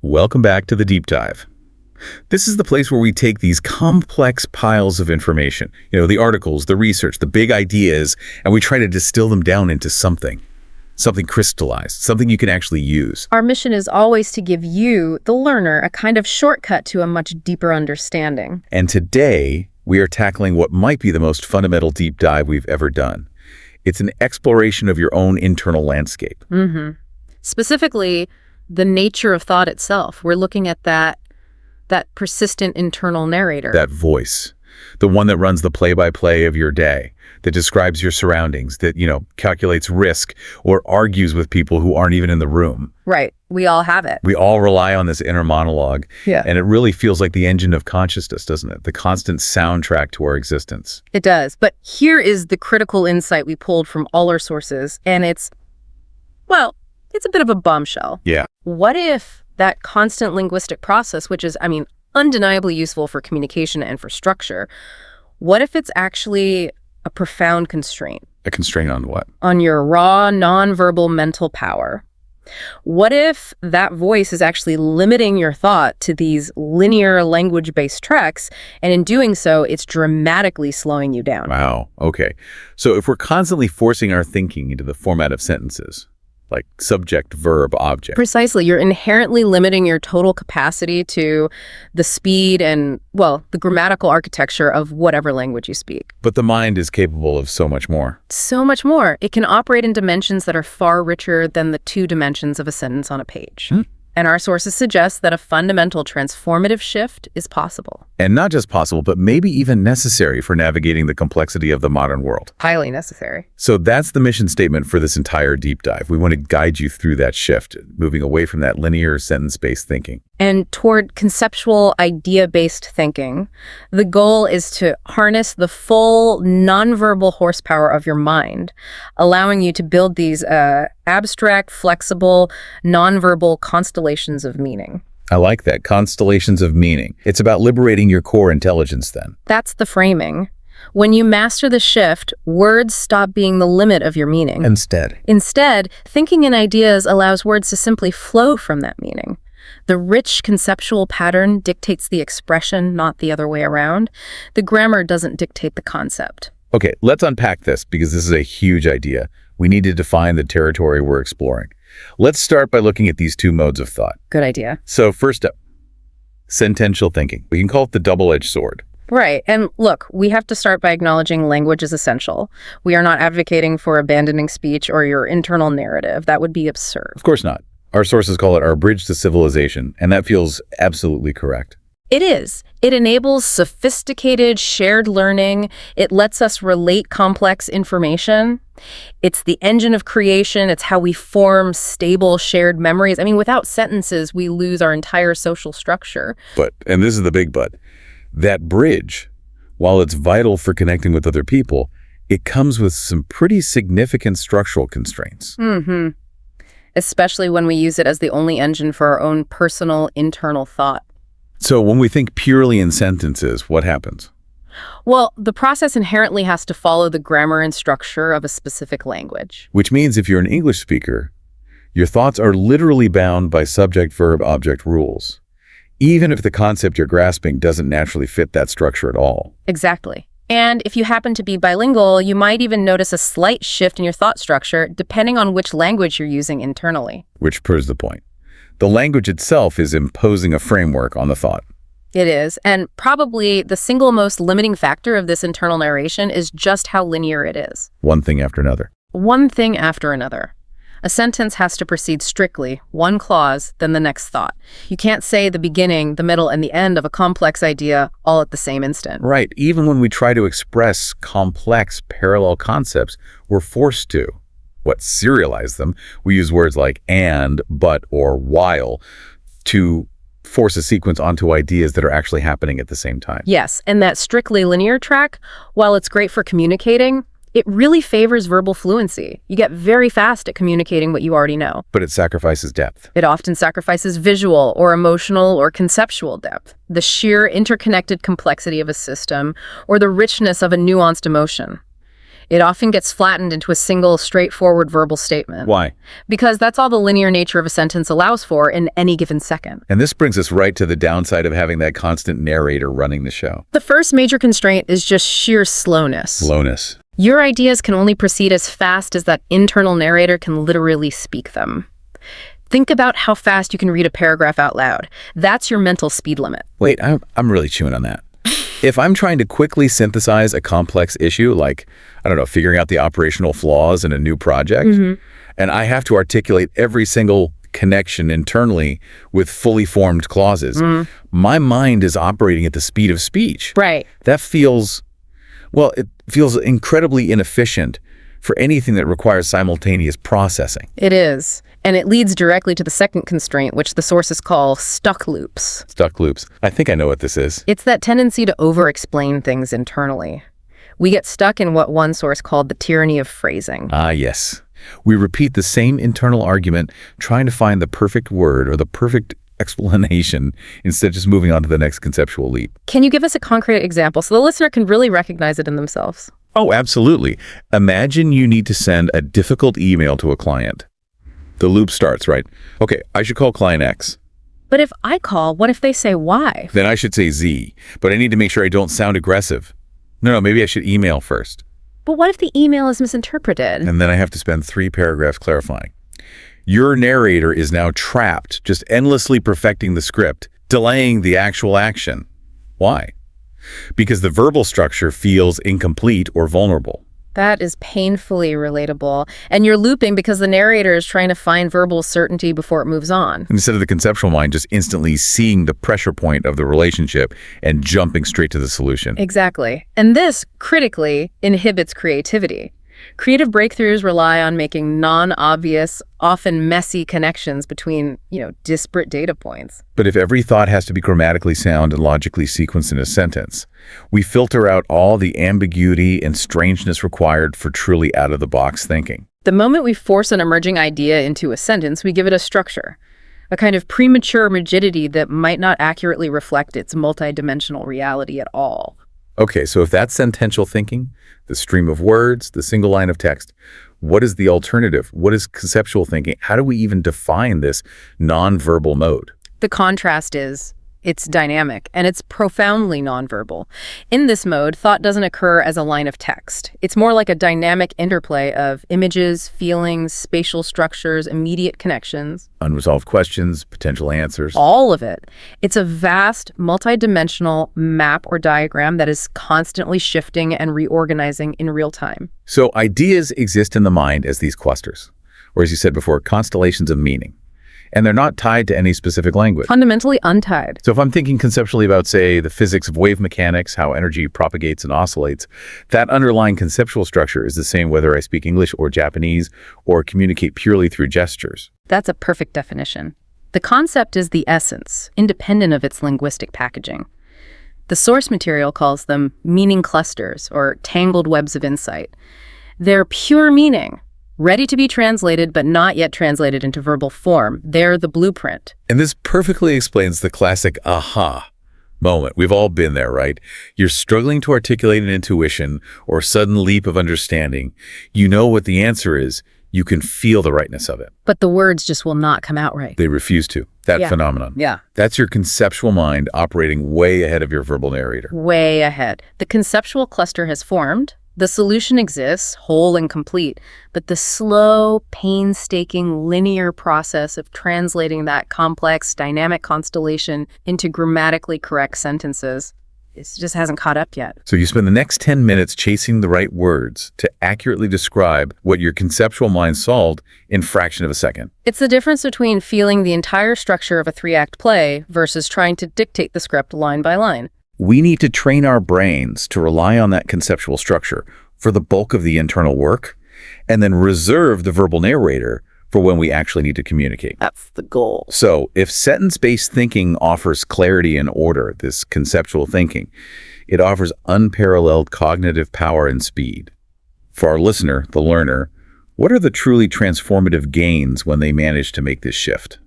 Welcome back to the Deep Dive. This is the place where we take these complex piles of information, the articles, the research, the big ideas, and we try to distill them down into something crystallized, something you can actually use. Our mission is always to give you, the learner, a kind of shortcut to a much deeper understanding. And today, we are tackling what might be the most fundamental deep dive we've ever done. It's an exploration of your own internal landscape. Specifically, the nature of thought itself. We're looking at that persistent internal narrator. That voice, the one that runs the play-by-play of your day, that describes your surroundings, that, calculates risk or argues with people who aren't even in the room. Right. We all have it. We all rely on this inner monologue. Yeah. And it really feels like the engine of consciousness, doesn't it? The constant soundtrack to our existence. It does. But here is the critical insight we pulled from all our sources, and it's a bit of a bombshell. Yeah. What if that constant linguistic process, which is, undeniably useful for communication and for structure, what if it's actually a profound constraint? A constraint on what? On your raw, nonverbal mental power. What if that voice is actually limiting your thought to these linear language-based tracks, and in doing so, it's dramatically slowing you down? Wow. Okay. So if we're constantly forcing our thinking into the format of sentences, like subject, verb, object. Precisely. You're inherently limiting your total capacity to the speed and, the grammatical architecture of whatever language you speak. But the mind is capable of so much more. So much more. It can operate in dimensions that are far richer than the 2 dimensions of a sentence on a page. And our sources suggest that a fundamental transformative shift is possible. And not just possible, but maybe even necessary for navigating the complexity of the modern world. Highly necessary. So that's the mission statement for this entire deep dive. We want to guide you through that shift, moving away from that linear sentence-based thinking. And toward conceptual, idea-based thinking. The goal is to harness the full nonverbal horsepower of your mind, allowing you to build these abstract, flexible, nonverbal constellations of meaning. I like that. Constellations of meaning. It's about liberating your core intelligence then. That's the framing. When you master the shift, words stop being the limit of your meaning. Instead, thinking in ideas allows words to simply flow from that meaning. The rich conceptual pattern dictates the expression, not the other way around. The grammar doesn't dictate the concept. Okay, let's unpack this because this is a huge idea. We need to define the territory we're exploring. Let's start by looking at these 2 modes of thought. Good idea. So first up, sentential thinking. We can call it the double-edged sword. Right. And look, we have to start by acknowledging language is essential. We are not advocating for abandoning speech or your internal narrative. That would be absurd. Of course not. Our sources call it our bridge to civilization, and that feels absolutely correct. It is. It enables sophisticated shared learning. It lets us relate complex information. It's the engine of creation. It's how we form stable shared memories. Without sentences, we lose our entire social structure. But, and this is the big but, that bridge, while it's vital for connecting with other people, it comes with some pretty significant structural constraints. Especially when we use it as the only engine for our own personal internal thought. So when we think purely in sentences, what happens? Well, the process inherently has to follow the grammar and structure of a specific language. Which means if you're an English speaker, your thoughts are literally bound by subject, verb, object rules, even if the concept you're grasping doesn't naturally fit that structure at all. Exactly. And if you happen to be bilingual, you might even notice a slight shift in your thought structure depending on which language you're using internally. Which proves the point. The language itself is imposing a framework on the thought. It is, and probably the single most limiting factor of this internal narration is just how linear it is. One thing after another. One thing after another. A sentence has to proceed strictly, one clause, then the next thought. You can't say the beginning, the middle, and the end of a complex idea all at the same instant. Right. Even when we try to express complex parallel concepts, we're forced to. Serialize them. We use words like and, but, or while to force a sequence onto ideas that are actually happening at the same time. Yes, and that strictly linear track, while it's great for communicating, it really favors verbal fluency. You get very fast at communicating what you already know. But it sacrifices depth. It often sacrifices visual or emotional or conceptual depth, the sheer interconnected complexity of a system, or the richness of a nuanced emotion. It often gets flattened into a single, straightforward verbal statement. Why? Because that's all the linear nature of a sentence allows for in any given second. And this brings us right to the downside of having that constant narrator running the show. The first major constraint is just sheer slowness. Slowness. Your ideas can only proceed as fast as that internal narrator can literally speak them. Think about how fast you can read a paragraph out loud. That's your mental speed limit. Wait, I'm really chewing on that. If I'm trying to quickly synthesize a complex issue, like, I don't know, figuring out the operational flaws in a new project, and I have to articulate every single connection internally with fully formed clauses, my mind is operating at the speed of speech. Right. That feels, well, it feels incredibly inefficient for anything that requires simultaneous processing. It is. And it leads directly to the second constraint, which the sources call stuck loops. Stuck loops. I think I know what this is. It's that tendency to over-explain things internally. We get stuck in what one source called the tyranny of phrasing. Ah, yes. We repeat the same internal argument, trying to find the perfect word or the perfect explanation instead of just moving on to the next conceptual leap. Can you give us a concrete example so the listener can really recognize it in themselves? Oh, absolutely. Imagine you need to send a difficult email to a client. The loop starts, right? Okay, I should call client X. But if I call, what if they say Y? Then I should say Z, but I need to make sure I don't sound aggressive. No, maybe I should email first. But what if the email is misinterpreted? And then I have to spend 3 paragraphs clarifying. Your narrator is now trapped, just endlessly perfecting the script, delaying the actual action. Why? Because the verbal structure feels incomplete or vulnerable. That is painfully relatable. And you're looping because the narrator is trying to find verbal certainty before it moves on. Instead of the conceptual mind just instantly seeing the pressure point of the relationship and jumping straight to the solution. Exactly. And this, critically, inhibits creativity. Creative breakthroughs rely on making non-obvious, often messy connections between, disparate data points. But if every thought has to be grammatically sound and logically sequenced in a sentence, we filter out all the ambiguity and strangeness required for truly out-of-the-box thinking. The moment we force an emerging idea into a sentence, we give it a structure, a kind of premature rigidity that might not accurately reflect its multidimensional reality at all. Okay, so if that's sentential thinking, the stream of words, the single line of text, what is the alternative? What is conceptual thinking? How do we even define this nonverbal mode? The contrast is it's dynamic and it's profoundly nonverbal. In this mode, thought doesn't occur as a line of text. It's more like a dynamic interplay of images, feelings, spatial structures, immediate connections. Unresolved questions, potential answers. All of it. It's a vast, multidimensional map or diagram that is constantly shifting and reorganizing in real time. So ideas exist in the mind as these clusters, or as you said before, constellations of meaning. And they're not tied to any specific language. Fundamentally untied. So if I'm thinking conceptually about, say, the physics of wave mechanics, how energy propagates and oscillates, that underlying conceptual structure is the same whether I speak English or Japanese or communicate purely through gestures. That's a perfect definition. The concept is the essence, independent of its linguistic packaging. The source material calls them meaning clusters or tangled webs of insight. They're pure meaning, ready to be translated, but not yet translated into verbal form. They're the blueprint. And this perfectly explains the classic aha moment. We've all been there, right? You're struggling to articulate an intuition or sudden leap of understanding. You know what the answer is. You can feel the rightness of it. But the words just will not come out right. They refuse to. That phenomenon. Yeah. That's your conceptual mind operating way ahead of your verbal narrator. Way ahead. The conceptual cluster has formed. The solution exists, whole and complete, but the slow, painstaking, linear process of translating that complex, dynamic constellation into grammatically correct sentences, it just hasn't caught up yet. So you spend the next 10 minutes chasing the right words to accurately describe what your conceptual mind solved in a fraction of a second. It's the difference between feeling the entire structure of a 3-act play versus trying to dictate the script line by line. We need to train our brains to rely on that conceptual structure for the bulk of the internal work, and then reserve the verbal narrator for when we actually need to communicate. That's the goal. So if sentence-based thinking offers clarity and order, this conceptual thinking, it offers unparalleled cognitive power and speed. For our listener, the learner, what are the truly transformative gains when they manage to make this shift?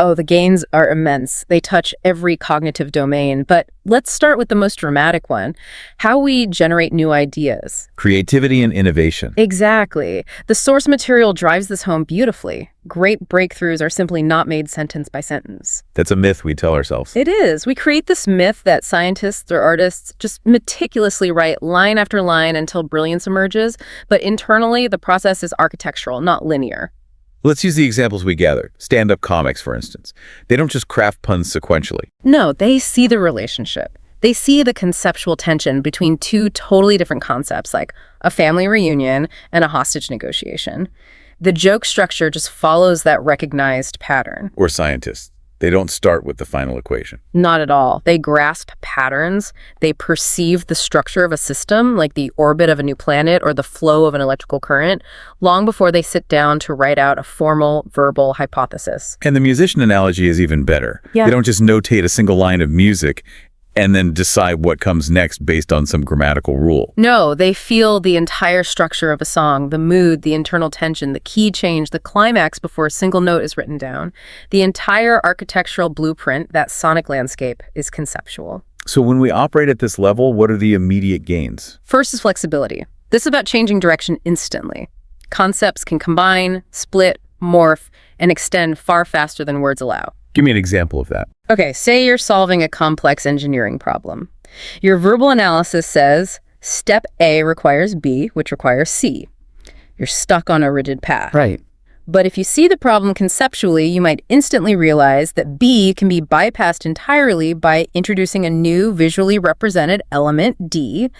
Oh, the gains are immense. They touch every cognitive domain. But let's start with the most dramatic one, how we generate new ideas. Creativity and innovation. Exactly. The source material drives this home beautifully. Great breakthroughs are simply not made sentence by sentence. That's a myth we tell ourselves. It is. We create this myth that scientists or artists just meticulously write line after line until brilliance emerges, but internally the process is architectural, not linear. Let's use the examples we gathered. Stand-up comics, for instance. They don't just craft puns sequentially. No, they see the relationship. They see the conceptual tension between two totally different concepts, like a family reunion and a hostage negotiation. The joke structure just follows that recognized pattern. Or scientists. They don't start with the final equation. Not at all. They grasp patterns. They perceive the structure of a system, like the orbit of a new planet or the flow of an electrical current, long before they sit down to write out a formal verbal hypothesis. And the musician analogy is even better. Yeah. They don't just notate a single line of music and then decide what comes next based on some grammatical rule. No, they feel the entire structure of a song, the mood, the internal tension, the key change, the climax before a single note is written down. The entire architectural blueprint, that sonic landscape, is conceptual. So when we operate at this level, what are the immediate gains? First is flexibility. This is about changing direction instantly. Concepts can combine, split, morph, and extend far faster than words allow. Give me an example of that. Okay, say you're solving a complex engineering problem. Your verbal analysis says, step A requires B, which requires C. You're stuck on a rigid path. Right. But if you see the problem conceptually, you might instantly realize that B can be bypassed entirely by introducing a new visually represented element, D,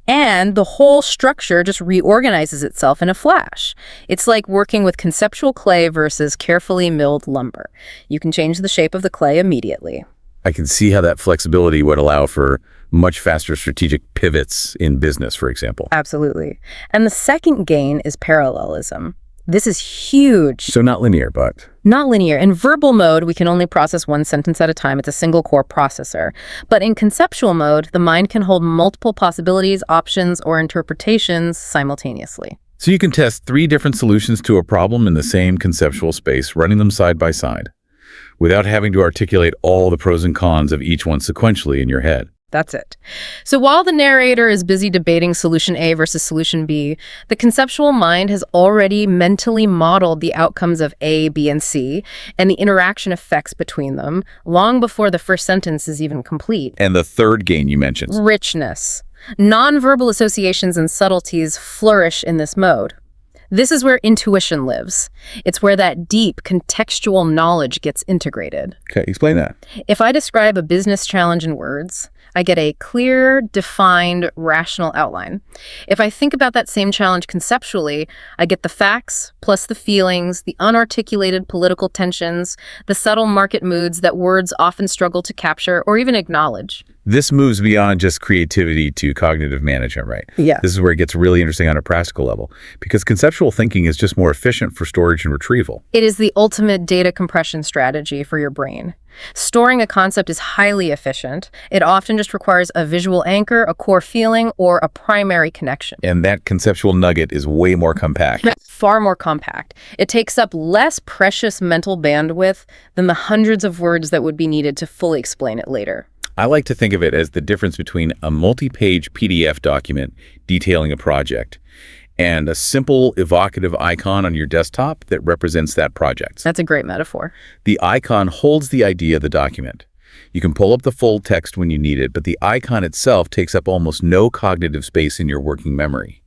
and the whole structure just reorganizes itself in a flash. It's like working with conceptual clay versus carefully milled lumber. You can change the shape of the clay immediately. I can see how that flexibility would allow for much faster strategic pivots in business, for example. Absolutely. And the second gain is parallelism. This is huge. So not linear, but... Not linear. In verbal mode, we can only process one sentence at a time. It's a single core processor. But in conceptual mode, the mind can hold multiple possibilities, options, or interpretations simultaneously. So you can test 3 different solutions to a problem in the same conceptual space, running them side by side, without having to articulate all the pros and cons of each one sequentially in your head. That's it. So while the narrator is busy debating solution A versus solution B, the conceptual mind has already mentally modeled the outcomes of A, B, and C, and the interaction effects between them, long before the first sentence is even complete. And the third gain you mentioned. Richness. Nonverbal associations and subtleties flourish in this mode. This is where intuition lives. It's where that deep contextual knowledge gets integrated. Okay, explain that. If I describe a business challenge in words, I get a clear, defined, rational outline. If I think about that same challenge conceptually, I get the facts, plus the feelings, the unarticulated political tensions, the subtle market moods that words often struggle to capture or even acknowledge. This moves beyond just creativity to cognitive management, right? Yeah. This is where it gets really interesting on a practical level, because conceptual thinking is just more efficient for storage and retrieval. It is the ultimate data compression strategy for your brain. Storing a concept is highly efficient. It often just requires a visual anchor, a core feeling, or a primary connection. And that conceptual nugget is way more compact. Far more compact. It takes up less precious mental bandwidth than the hundreds of words that would be needed to fully explain it later. I like to think of it as the difference between a multi-page PDF document detailing a project and a simple evocative icon on your desktop that represents that project. That's a great metaphor. The icon holds the idea of the document. You can pull up the full text when you need it, but the icon itself takes up almost no cognitive space in your working memory.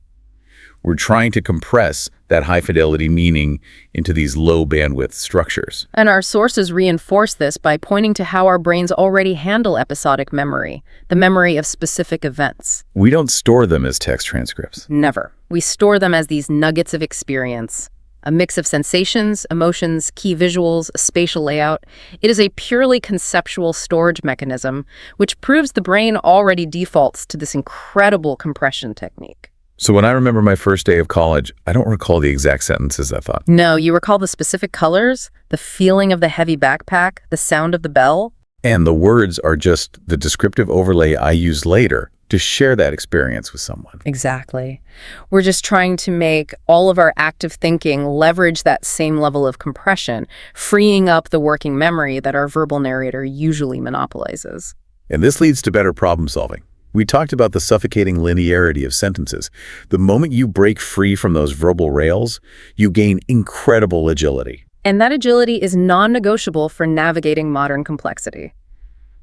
We're trying to compress that high-fidelity meaning into these low-bandwidth structures. And our sources reinforce this by pointing to how our brains already handle episodic memory, the memory of specific events. We don't store them as text transcripts. Never. We store them as these nuggets of experience, a mix of sensations, emotions, key visuals, a spatial layout. It is a purely conceptual storage mechanism, which proves the brain already defaults to this incredible compression technique. So when I remember my first day of college, I don't recall the exact sentences I thought. No, you recall the specific colors, the feeling of the heavy backpack, the sound of the bell. And the words are just the descriptive overlay I use later to share that experience with someone. Exactly. We're just trying to make all of our active thinking leverage that same level of compression, freeing up the working memory that our verbal narrator usually monopolizes. And this leads to better problem solving. We talked about the suffocating linearity of sentences. The moment you break free from those verbal rails, you gain incredible agility. And that agility is non-negotiable for navigating modern complexity.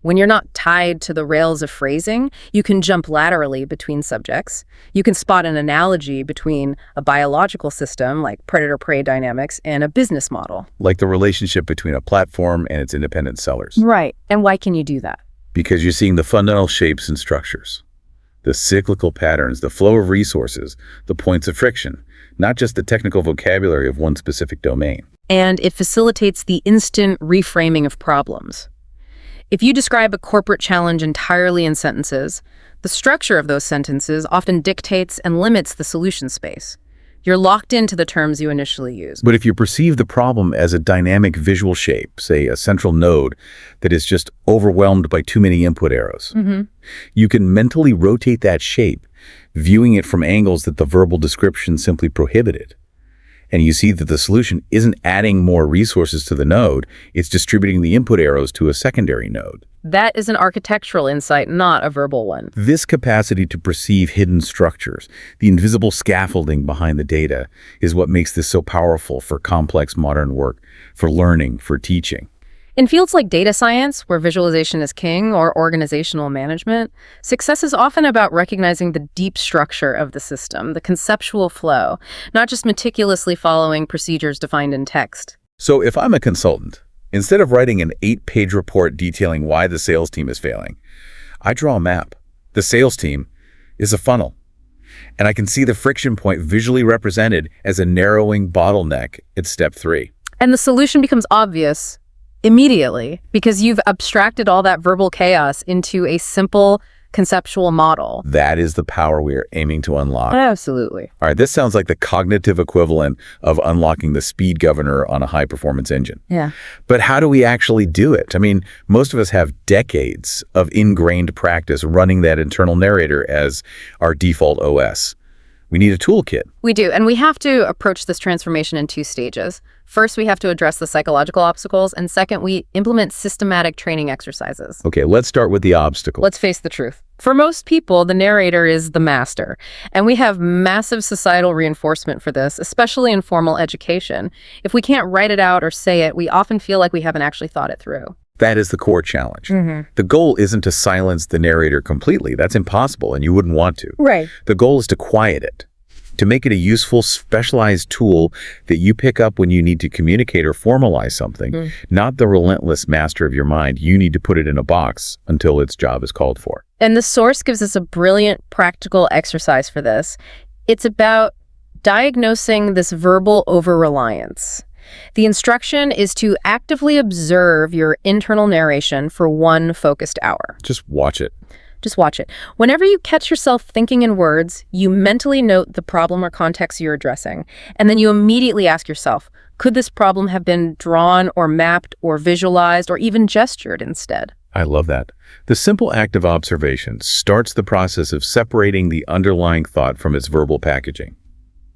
When you're not tied to the rails of phrasing, you can jump laterally between subjects. You can spot an analogy between a biological system, like predator-prey dynamics, and a business model. Like the relationship between a platform and its independent sellers. Right. And why can you do that? Because you're seeing the fundamental shapes and structures, the cyclical patterns, the flow of resources, the points of friction, not just the technical vocabulary of one specific domain. And it facilitates the instant reframing of problems. If you describe a corporate challenge entirely in sentences, the structure of those sentences often dictates and limits the solution space. You're locked into the terms you initially used. But if you perceive the problem as a dynamic visual shape, say a central node that is just overwhelmed by too many input arrows, you can mentally rotate that shape, viewing it from angles that the verbal description simply prohibited. And you see that the solution isn't adding more resources to the node, it's distributing the input arrows to a secondary node. That is an architectural insight, not a verbal one. This capacity to perceive hidden structures, the invisible scaffolding behind the data, is what makes this so powerful for complex modern work, for learning, for teaching. In fields like data science, where visualization is king, or organizational management, success is often about recognizing the deep structure of the system, the conceptual flow, not just meticulously following procedures defined in text. So if I'm a consultant, instead of writing an 8-page report detailing why the sales team is failing, I draw a map. The sales team is a funnel, and I can see the friction point visually represented as a narrowing bottleneck at step 3. And the solution becomes obvious immediately, because you've abstracted all that verbal chaos into a simple conceptual model. That is the power we are aiming to unlock. Absolutely. All right, this sounds like the cognitive equivalent of unlocking the speed governor on a high-performance engine. Yeah. But how do we actually do it? I mean, most of us have decades of ingrained practice running that internal narrator as our default OS. We need a toolkit. We do, and we have to approach this transformation in 2 stages. First, we have to address the psychological obstacles, and second, we implement systematic training exercises. Okay, let's start with the obstacle. Let's face the truth. For most people, the narrator is the master, and we have massive societal reinforcement for this, especially in formal education. If we can't write it out or say it, we often feel like we haven't actually thought it through. That is the core challenge. The goal isn't to silence the narrator completely. That's impossible, and you wouldn't want to. Right. The goal is to quiet it, to make it a useful, specialized tool that you pick up when you need to communicate or formalize something, not the relentless master of your mind. You need to put it in a box until its job is called for. And the source gives us a brilliant practical exercise for this. It's about diagnosing this verbal over-reliance. The instruction is to actively observe your internal narration for 1 focused hour. Just watch it. Just watch it. Whenever you catch yourself thinking in words, you mentally note the problem or context you're addressing, and then you immediately ask yourself, could this problem have been drawn or mapped or visualized or even gestured instead? I love that. The simple act of observation starts the process of separating the underlying thought from its verbal packaging.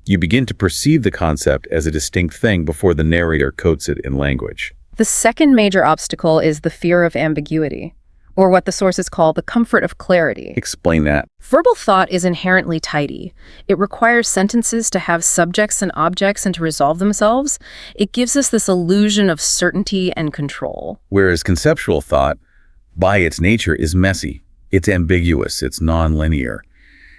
You begin to perceive the concept as a distinct thing before the narrator coats it in language. The second major obstacle is the fear of ambiguity, or what the sources call the comfort of clarity. Explain that. Verbal thought is inherently tidy. It requires sentences to have subjects and objects and to resolve themselves. It gives us this illusion of certainty and control. Whereas conceptual thought, by its nature, is messy. It's ambiguous. It's nonlinear.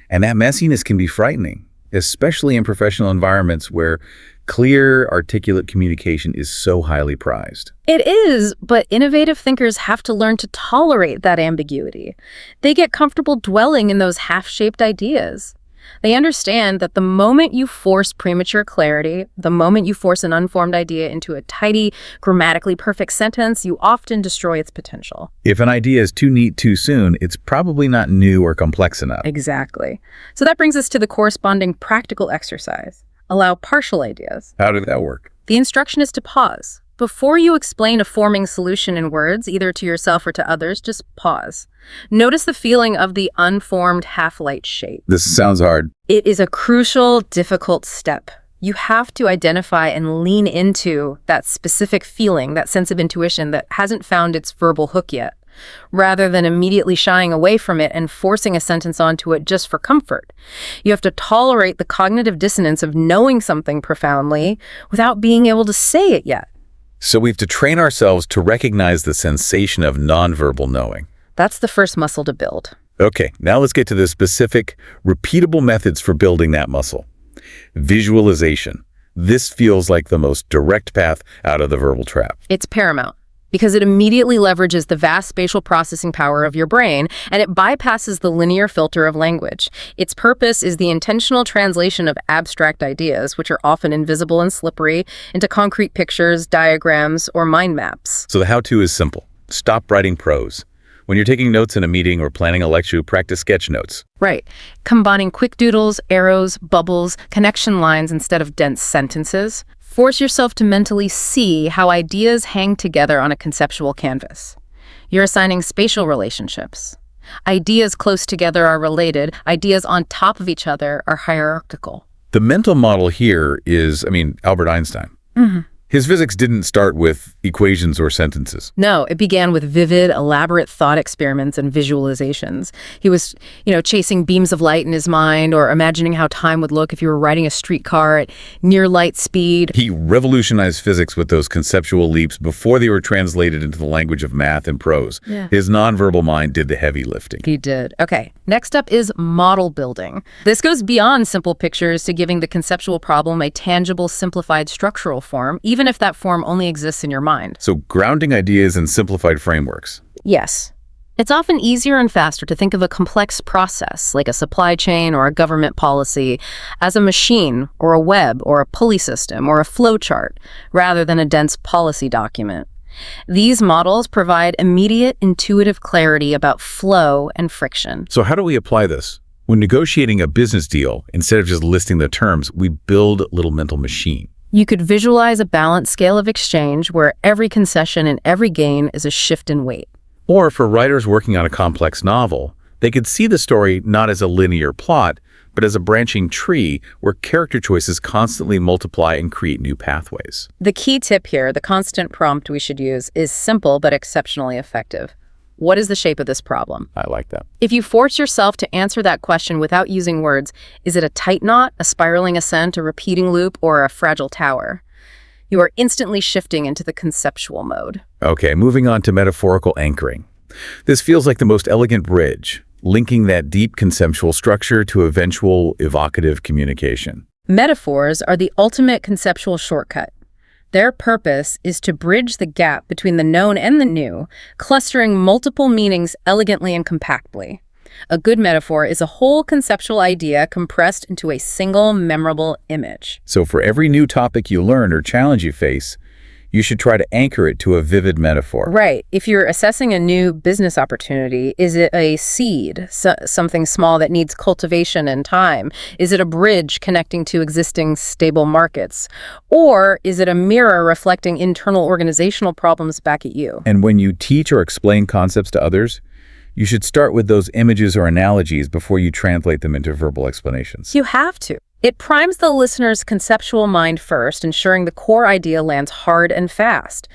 And that messiness can be frightening, especially in professional environments where clear, articulate communication is so highly prized. It is, but innovative thinkers have to learn to tolerate that ambiguity. They get comfortable dwelling in those half-shaped ideas. They understand that the moment you force premature clarity, the moment you force an unformed idea into a tidy, grammatically perfect sentence, you often destroy its potential. If an idea is too neat too soon, it's probably not new or complex enough. Exactly. So that brings us to the corresponding practical exercise. Allow partial ideas. How did that work? The instruction is to pause. Before you explain a forming solution in words, either to yourself or to others, just pause. Notice the feeling of the unformed half-light shape. This sounds hard. It is a crucial, difficult step. You have to identify and lean into that specific feeling, that sense of intuition that hasn't found its verbal hook yet, rather than immediately shying away from it and forcing a sentence onto it just for comfort. You have to tolerate the cognitive dissonance of knowing something profoundly without being able to say it yet. So we have to train ourselves to recognize the sensation of nonverbal knowing. That's the first muscle to build. Okay, now let's get to the specific, repeatable methods for building that muscle. Visualization. This feels like the most direct path out of the verbal trap. It's paramount because it immediately leverages the vast spatial processing power of your brain, and it bypasses the linear filter of language. Its purpose is the intentional translation of abstract ideas, which are often invisible and slippery, into concrete pictures, diagrams, or mind maps. So the how-to is simple. Stop writing prose. When you're taking notes in a meeting or planning a lecture, practice sketch notes. Right. Combining quick doodles, arrows, bubbles, connection lines instead of dense sentences. Force yourself to mentally see how ideas hang together on a conceptual canvas. You're assigning spatial relationships. Ideas close together are related. Ideas on top of each other are hierarchical. The mental model here is, Albert Einstein. His physics didn't start with equations or sentences. No, it began with vivid, elaborate thought experiments and visualizations. He was, chasing beams of light in his mind or imagining how time would look if you were riding a streetcar at near light speed. He revolutionized physics with those conceptual leaps before they were translated into the language of math and prose. Yeah. His nonverbal mind did the heavy lifting. He did. Okay, next up is model building. This goes beyond simple pictures to giving the conceptual problem a tangible, simplified structural form, even if that form only exists in your mind. So grounding ideas in simplified frameworks. Yes. It's often easier and faster to think of a complex process, like a supply chain or a government policy, as a machine or a web or a pulley system or a flow chart, rather than a dense policy document. These models provide immediate, intuitive clarity about flow and friction. So how do we apply this? When negotiating a business deal, instead of just listing the terms, we build a little mental machine. You could visualize a balanced scale of exchange where every concession and every gain is a shift in weight. Or for writers working on a complex novel, they could see the story not as a linear plot, but as a branching tree where character choices constantly multiply and create new pathways. The key tip here, the constant prompt we should use, is simple but exceptionally effective. What is the shape of this problem? I like that. If you force yourself to answer that question without using words, is it a tight knot, a spiraling ascent, a repeating loop, or a fragile tower? You are instantly shifting into the conceptual mode. Okay, moving on to metaphorical anchoring. This feels like the most elegant bridge, linking that deep conceptual structure to eventual evocative communication. Metaphors are the ultimate conceptual shortcut. Their purpose is to bridge the gap between the known and the new, clustering multiple meanings elegantly and compactly. A good metaphor is a whole conceptual idea compressed into a single memorable image. So for every new topic you learn or challenge you face, you should try to anchor it to a vivid metaphor. Right. If you're assessing a new business opportunity, is it a seed, something small that needs cultivation and time? Is it a bridge connecting to existing stable markets? Or is it a mirror reflecting internal organizational problems back at you? And when you teach or explain concepts to others, you should start with those images or analogies before you translate them into verbal explanations. You have to. It primes the listener's conceptual mind first, ensuring the core idea lands hard and fast.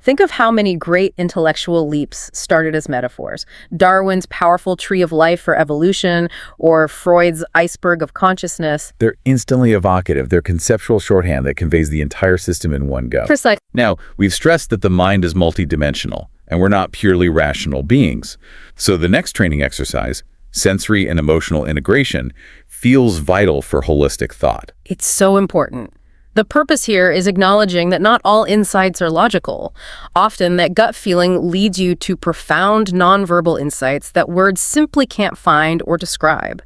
Think of how many great intellectual leaps started as metaphors. Darwin's powerful tree of life for evolution, or Freud's iceberg of consciousness. They're instantly evocative. They're conceptual shorthand that conveys the entire system in one go. Precisely. Now, we've stressed that the mind is multidimensional, and we're not purely rational beings. So the next training exercise, sensory and emotional integration, feels vital for holistic thought. It's so important. The purpose here is acknowledging that not all insights are logical. Often, that gut feeling leads you to profound nonverbal insights that words simply can't find or describe.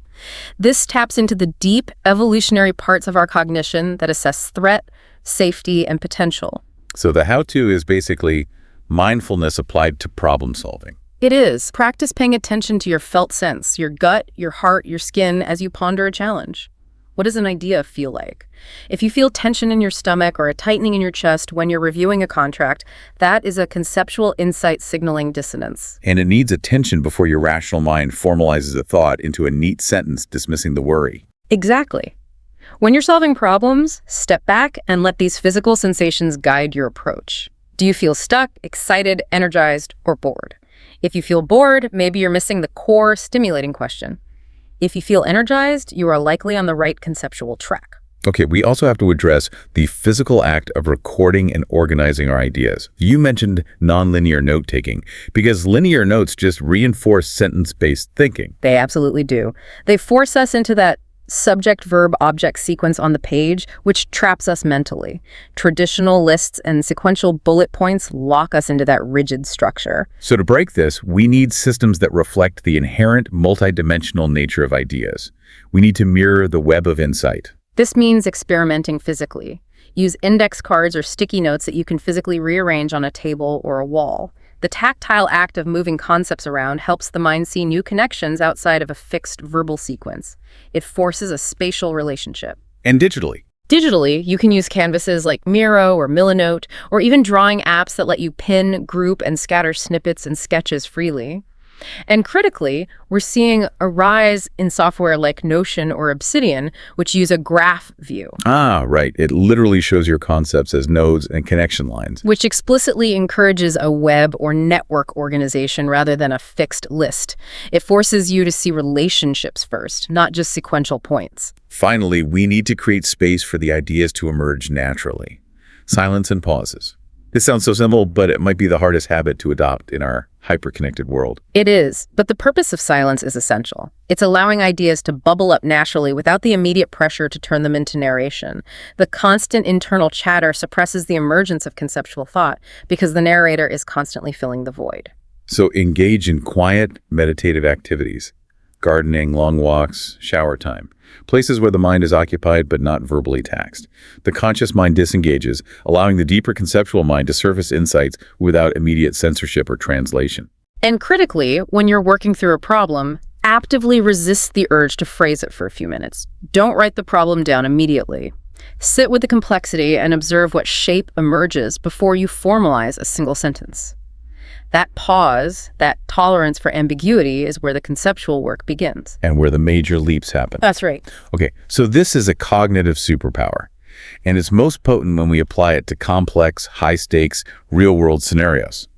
This taps into the deep evolutionary parts of our cognition that assess threat, safety, and potential. So the how-to is basically mindfulness applied to problem solving. It is. Practice paying attention to your felt sense, your gut, your heart, your skin as you ponder a challenge. What does an idea feel like? If you feel tension in your stomach or a tightening in your chest when you're reviewing a contract, that is a conceptual insight signaling dissonance. And it needs attention before your rational mind formalizes a thought into a neat sentence dismissing the worry. Exactly. When you're solving problems, step back and let these physical sensations guide your approach. Do you feel stuck, excited, energized, or bored? If you feel bored, maybe you're missing the core stimulating question. If you feel energized, you are likely on the right conceptual track. Okay, we also have to address the physical act of recording and organizing our ideas. You mentioned nonlinear note-taking, because linear notes just reinforce sentence-based thinking. They absolutely do. They force us into that subject-verb-object sequence on the page, which traps us mentally. Traditional lists and sequential bullet points lock us into that rigid structure. So to break this, we need systems that reflect the inherent multidimensional nature of ideas. We need to mirror the web of insight. This means experimenting physically. Use index cards or sticky notes that you can physically rearrange on a table or a wall. The tactile act of moving concepts around helps the mind see new connections outside of a fixed verbal sequence. It forces a spatial relationship. And digitally. Digitally, you can use canvases like Miro or Milanote, or even drawing apps that let you pin, group, and scatter snippets and sketches freely. And critically, we're seeing a rise in software like Notion or Obsidian, which use a graph view. Ah, right. It literally shows your concepts as nodes and connection lines. Which explicitly encourages a web or network organization rather than a fixed list. It forces you to see relationships first, not just sequential points. Finally, we need to create space for the ideas to emerge naturally. Silence and pauses. This sounds so simple, but it might be the hardest habit to adopt in our hyper-connected world. It is, but the purpose of silence is essential. It's allowing ideas to bubble up naturally without the immediate pressure to turn them into narration. The constant internal chatter suppresses the emergence of conceptual thought because the narrator is constantly filling the void. So engage in quiet, meditative activities. Gardening, long walks, shower time. Places where the mind is occupied but not verbally taxed. The conscious mind disengages, allowing the deeper conceptual mind to surface insights without immediate censorship or translation. And critically, when you're working through a problem, actively resist the urge to phrase it for a few minutes. Don't write the problem down immediately. Sit with the complexity and observe what shape emerges before you formalize a single sentence. That pause, that tolerance for ambiguity is where the conceptual work begins. And where the major leaps happen. That's right. Okay, so this is a cognitive superpower, and it's most potent when we apply it to complex, high-stakes, real-world scenarios.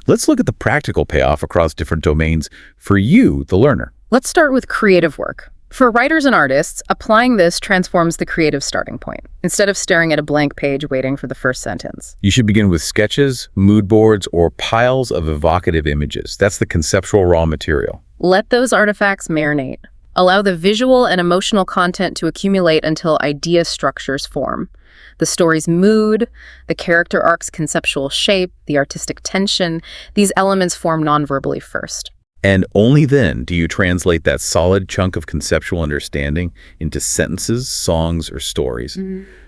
Let's look at the practical payoff across different domains for you, the learner. Let's start with creative work. For writers and artists, applying this transforms the creative starting point, instead of staring at a blank page waiting for the first sentence. You should begin with sketches, mood boards, or piles of evocative images. That's the conceptual raw material. Let those artifacts marinate. Allow the visual and emotional content to accumulate until idea structures form. The story's mood, the character arc's conceptual shape, the artistic tension, these elements form non-verbally first. And only then do you translate that solid chunk of conceptual understanding into sentences, songs, or stories.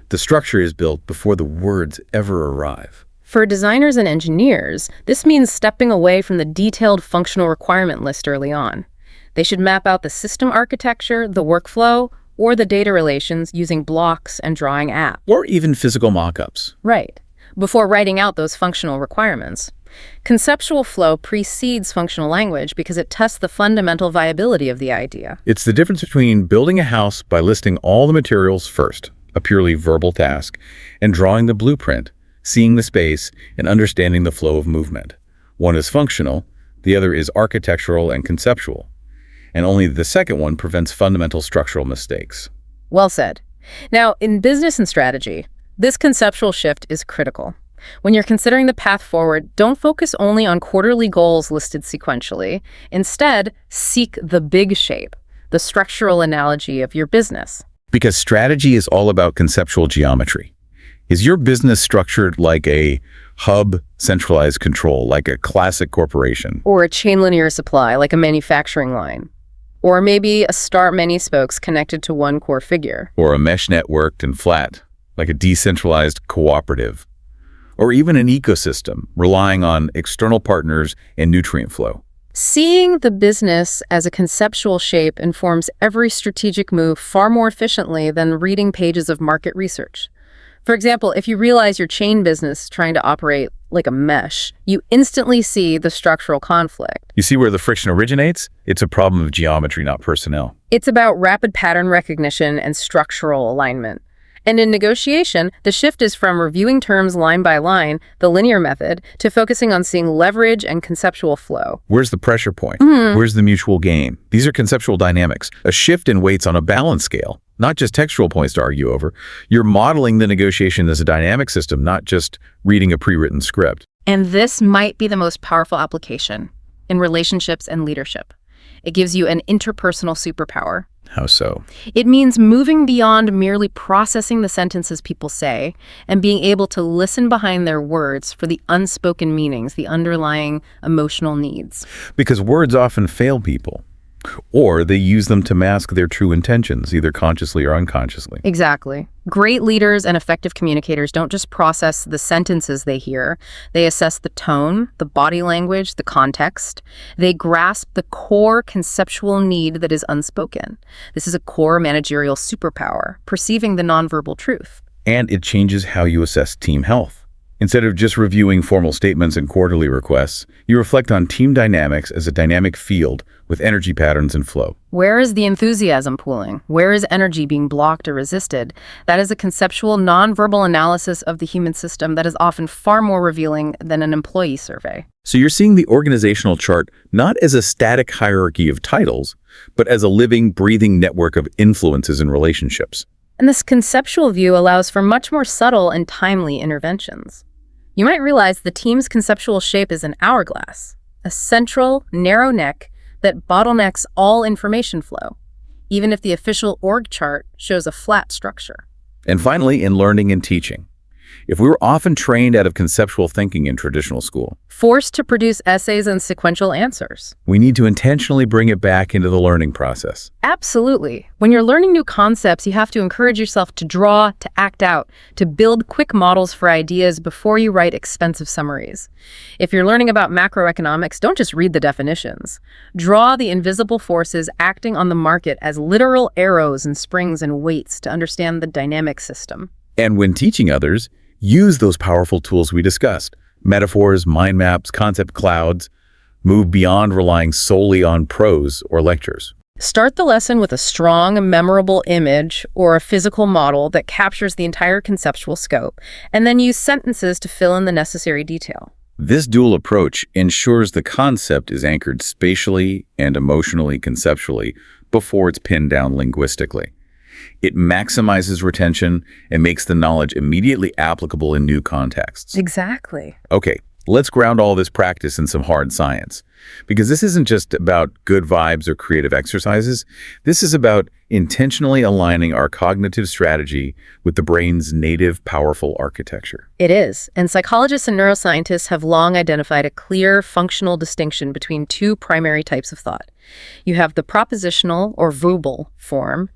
The structure is built before the words ever arrive. For designers and engineers, this means stepping away from the detailed functional requirement list early on. They should map out the system architecture, the workflow, or the data relations using blocks and drawing apps. Or even physical mock-ups. Right, before writing out those functional requirements. Conceptual flow precedes functional language because it tests the fundamental viability of the idea. It's the difference between building a house by listing all the materials first, a purely verbal task, and drawing the blueprint, seeing the space, and understanding the flow of movement. One is functional, the other is architectural and conceptual. And only the second one prevents fundamental structural mistakes. Well said. Now, in business and strategy, this conceptual shift is critical. When you're considering the path forward, don't focus only on quarterly goals listed sequentially. Instead, seek the big shape, the structural analogy of your business. Because strategy is all about conceptual geometry. Is your business structured like a hub centralized control, like a classic corporation? Or a chain linear supply, like a manufacturing line? Or maybe a star many spokes connected to one core figure? Or a mesh networked and flat, like a decentralized cooperative? Or even an ecosystem relying on external partners and nutrient flow? Seeing the business as a conceptual shape informs every strategic move far more efficiently than reading pages of market research. For example, if you realize your chain business trying to operate like a mesh, you instantly see the structural conflict. You see where the friction originates? It's a problem of geometry, not personnel. It's about rapid pattern recognition and structural alignment. And in negotiation, the shift is from reviewing terms line by line, the linear method, to focusing on seeing leverage and conceptual flow. Where's the pressure point? Where's the mutual gain? These are conceptual dynamics, a shift in weights on a balance scale, not just textual points to argue over. You're modeling the negotiation as a dynamic system, not just reading a pre-written script. And this might be the most powerful application in relationships and leadership. It gives you an interpersonal superpower. How so? It means moving beyond merely processing the sentences people say and being able to listen behind their words for the unspoken meanings, the underlying emotional needs. Because words often fail people, or they use them to mask their true intentions, either consciously or unconsciously. Exactly. Great leaders and effective communicators don't just process the sentences they hear. They assess the tone, the body language, the context. They grasp the core conceptual need that is unspoken. This is a core managerial superpower, perceiving the nonverbal truth. And it changes how you assess team health. Instead of just reviewing formal statements and quarterly requests, you reflect on team dynamics as a dynamic field with energy patterns and flow. Where is the enthusiasm pooling? Where is energy being blocked or resisted? That is a conceptual, nonverbal analysis of the human system that is often far more revealing than an employee survey. So you're seeing the organizational chart not as a static hierarchy of titles, but as a living, breathing network of influences and relationships. And this conceptual view allows for much more subtle and timely interventions. You might realize the team's conceptual shape is an hourglass, a central, narrow neck that bottlenecks all information flow, even if the official org chart shows a flat structure. And finally, in learning and teaching. If we were often trained out of conceptual thinking in traditional school, Forced to produce essays and sequential answers. we need to intentionally bring it back into the learning process. Absolutely. When you're learning new concepts, you have to encourage yourself to draw, to act out, to build quick models for ideas before you write expensive summaries. If you're learning about macroeconomics, don't just read the definitions. Draw the invisible forces acting on the market as literal arrows and springs and weights to understand the dynamic system. And when teaching others, use those powerful tools we discussed. Metaphors, mind maps, concept clouds. Move beyond relying solely on prose or lectures. Start the lesson with a strong, memorable image or a physical model that captures the entire conceptual scope, and then use sentences to fill in the necessary detail. This dual approach ensures the concept is anchored spatially and emotionally conceptually before it's pinned down linguistically. It maximizes retention and makes the knowledge immediately applicable in new contexts. Exactly. Okay, let's ground all this practice in some hard science. Because this isn't just about good vibes or creative exercises. This is about intentionally aligning our cognitive strategy with the brain's native, powerful architecture. It is, and psychologists and neuroscientists have long identified a clear functional distinction between two primary types of thought. You have the propositional or verbal form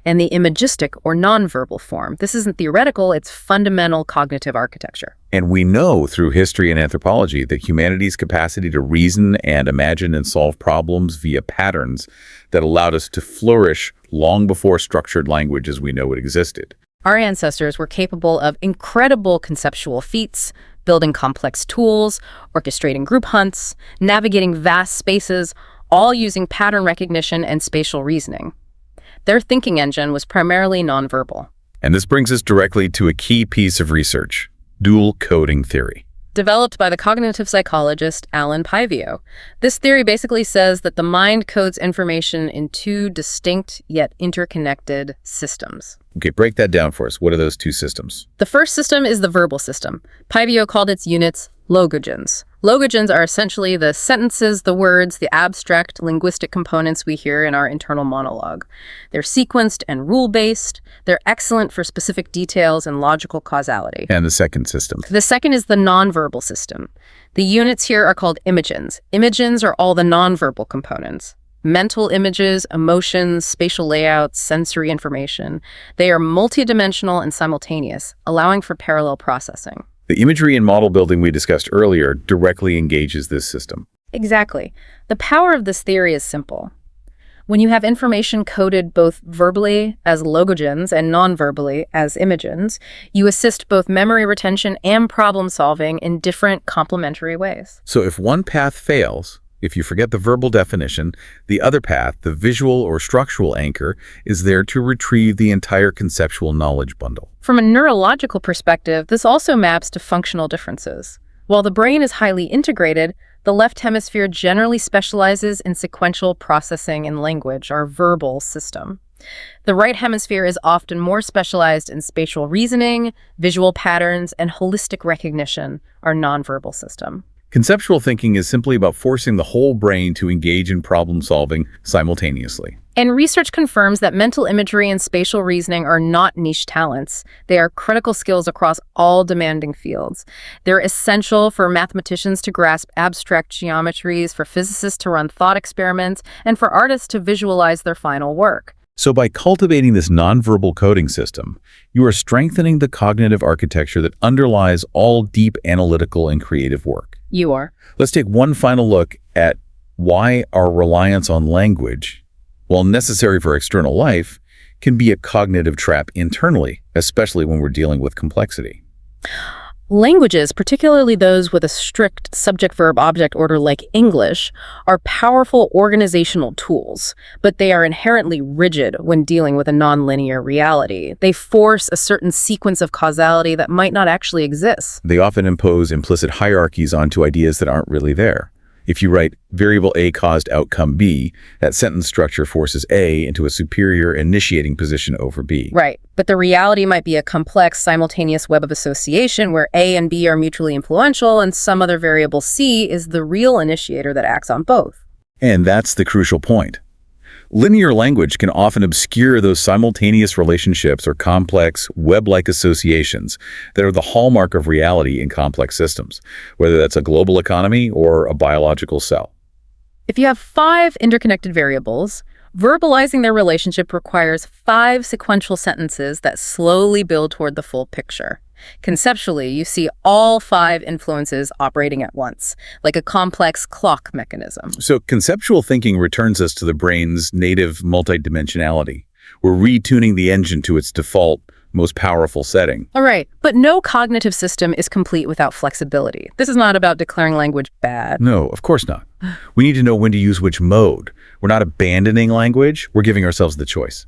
and the imagistic or nonverbal form. This isn't theoretical, it's fundamental cognitive architecture. And we know through history and anthropology that humanity's capacity to reason and imagine and solve problems via patterns that allowed us to flourish long before structured language as we know it existed. Our ancestors were capable of incredible conceptual feats, building complex tools, orchestrating group hunts, navigating vast spaces, all using pattern recognition and spatial reasoning. Their thinking engine was primarily nonverbal. And this brings us directly to a key piece of research, dual coding theory. Developed by the cognitive psychologist Alan Pivio. This theory basically says that the mind codes information in two distinct yet interconnected systems. Okay, break that down for us. What are those two systems? The first system is the verbal system. Pivio called its units logogens. Logogens are essentially the sentences, the words, the abstract linguistic components we hear in our internal monologue. They're sequenced and rule-based. They're excellent for specific details and logical causality. And the second system? The second is the nonverbal system. The units here are called imagens. Imagens are all the nonverbal components. Mental images, emotions, spatial layouts, sensory information. They are multidimensional and simultaneous, allowing for parallel processing. The imagery and model building we discussed earlier directly engages this system. Exactly. The power of this theory is simple. When you have information coded both verbally as logogens and non-verbally as imagens, you assist both memory retention and problem solving in different complementary ways. So if one path fails, if you forget the verbal definition, the other path, the visual or structural anchor, is there to retrieve the entire conceptual knowledge bundle. From a neurological perspective, this also maps to functional differences. While the brain is highly integrated, the left hemisphere generally specializes in sequential processing in language, our verbal system. The right hemisphere is often more specialized in spatial reasoning, visual patterns, and holistic recognition, our nonverbal system. Conceptual thinking is simply about forcing the whole brain to engage in problem solving simultaneously. And research confirms that mental imagery and spatial reasoning are not niche talents. They are critical skills across all demanding fields. They're essential for mathematicians to grasp abstract geometries, for physicists to run thought experiments, and for artists to visualize their final work. So by cultivating this nonverbal coding system, you are strengthening the cognitive architecture that underlies all deep analytical and creative work. You are. Let's take one final look at why our reliance on language, while necessary for external life, can be a cognitive trap internally, especially when we're dealing with complexity. Languages, particularly those with a strict subject-verb-object order like English, are powerful organizational tools, but they are inherently rigid when dealing with a nonlinear reality. They force a certain sequence of causality that might not actually exist. They often impose implicit hierarchies onto ideas that aren't really there. If you write variable A caused outcome B, that sentence structure forces A into a superior initiating position over B. Right, but the reality might be a complex, simultaneous web of association where A and B are mutually influential and some other variable C is the real initiator that acts on both. And that's the crucial point. Linear language can often obscure those simultaneous relationships or complex, web-like associations that are the hallmark of reality in complex systems, whether that's a global economy or a biological cell. If you have 5 interconnected variables, verbalizing their relationship requires 5 sequential sentences that slowly build toward the full picture. Conceptually, you see all 5 influences operating at once, like a complex clock mechanism. So conceptual thinking returns us to the brain's native multidimensionality. We're retuning the engine to its default, most powerful setting. All right, but no cognitive system is complete without flexibility. This is not about declaring language bad. No, of course not. We need to know when to use which mode. We're not abandoning language, we're giving ourselves the choice.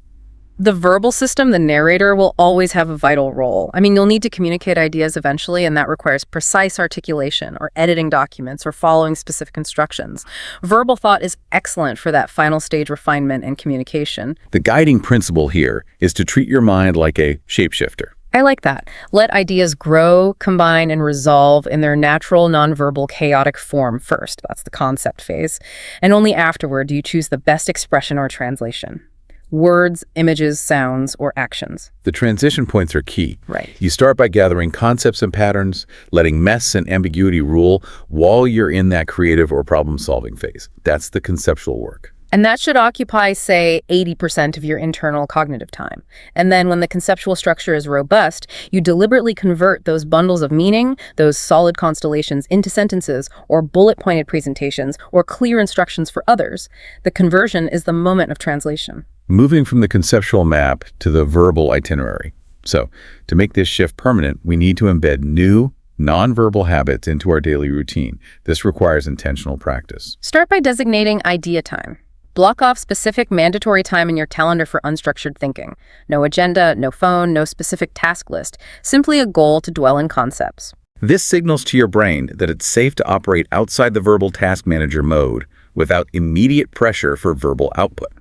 The verbal system, the narrator, will always have a vital role. I mean, you'll need to communicate ideas eventually, and that requires precise articulation or editing documents or following specific instructions. Verbal thought is excellent for that final stage refinement and communication. The guiding principle here is to treat your mind like a shapeshifter. I like that. Let ideas grow, combine, and resolve in their natural, nonverbal, chaotic form first. That's the concept phase. And only afterward do you choose the best expression or translation. Words, images, sounds, or actions. The transition points are key. Right. You start by gathering concepts and patterns, letting mess and ambiguity rule while you're in that creative or problem-solving phase. That's the conceptual work. And that should occupy, say, 80% of your internal cognitive time. And then when the conceptual structure is robust, you deliberately convert those bundles of meaning, those solid constellations, into sentences or bullet-pointed presentations or clear instructions for others. The conversion is the moment of translation. Moving from the conceptual map to the verbal itinerary. So, to make this shift permanent, we need to embed new, nonverbal habits into our daily routine. This requires intentional practice. Start by designating idea time. Block off specific mandatory time in your calendar for unstructured thinking. No agenda, no phone, no specific task list. Simply a goal to dwell in concepts. This signals to your brain that it's safe to operate outside the verbal task manager mode without immediate pressure for verbal output.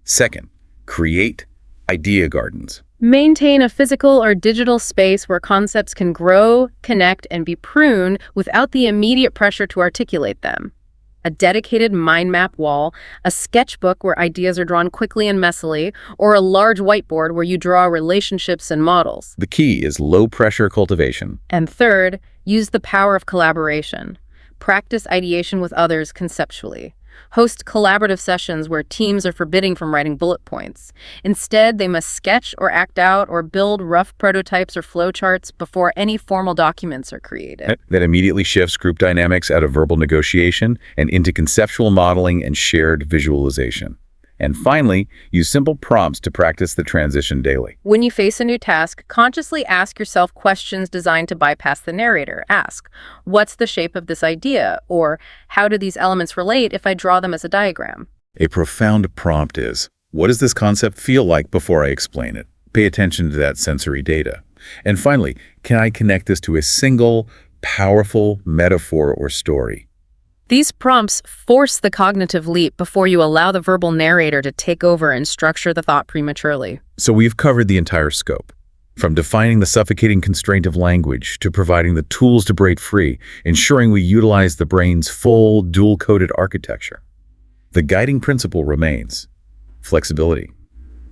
Second, create idea gardens. Maintain a physical or digital space where concepts can grow, connect, and be pruned without the immediate pressure to articulate them. A dedicated mind map wall, a sketchbook where ideas are drawn quickly and messily, or a large whiteboard where you draw relationships and models. The key is low-pressure cultivation. And third, use the power of collaboration. Practice ideation with others conceptually. Host collaborative sessions where teams are forbidding from writing bullet points. Instead, they must sketch or act out or build rough prototypes or flowcharts before any formal documents are created. That immediately shifts group dynamics out of verbal negotiation and into conceptual modeling and shared visualization. And finally, use simple prompts to practice the transition daily. When you face a new task, consciously ask yourself questions designed to bypass the narrator. Ask, what's the shape of this idea? Or how do these elements relate if I draw them as a diagram? A profound prompt is, what does this concept feel like before I explain it? Pay attention to that sensory data. And finally, can I connect this to a single, powerful metaphor or story? These prompts force the cognitive leap before you allow the verbal narrator to take over and structure the thought prematurely. So we've covered the entire scope, from defining the suffocating constraint of language to providing the tools to break free, ensuring we utilize the brain's full dual-coded architecture. The guiding principle remains flexibility.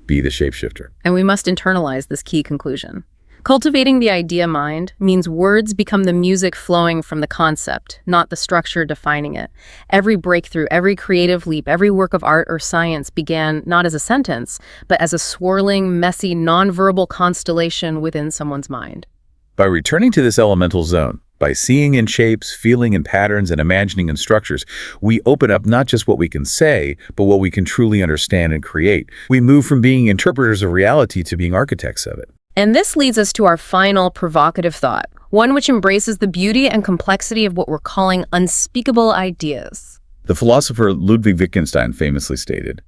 Be the shapeshifter. And we must internalize this key conclusion. Cultivating the idea mind means words become the music flowing from the concept, not the structure defining it. Every breakthrough, every creative leap, every work of art or science began not as a sentence, but as a swirling, messy, nonverbal constellation within someone's mind. By returning to this elemental zone, by seeing in shapes, feeling in patterns, and imagining in structures, we open up not just what we can say, but what we can truly understand and create. We move from being interpreters of reality to being architects of it. And this leads us to our final provocative thought, one which embraces the beauty and complexity of what we're calling unspeakable ideas. The philosopher Ludwig Wittgenstein famously stated,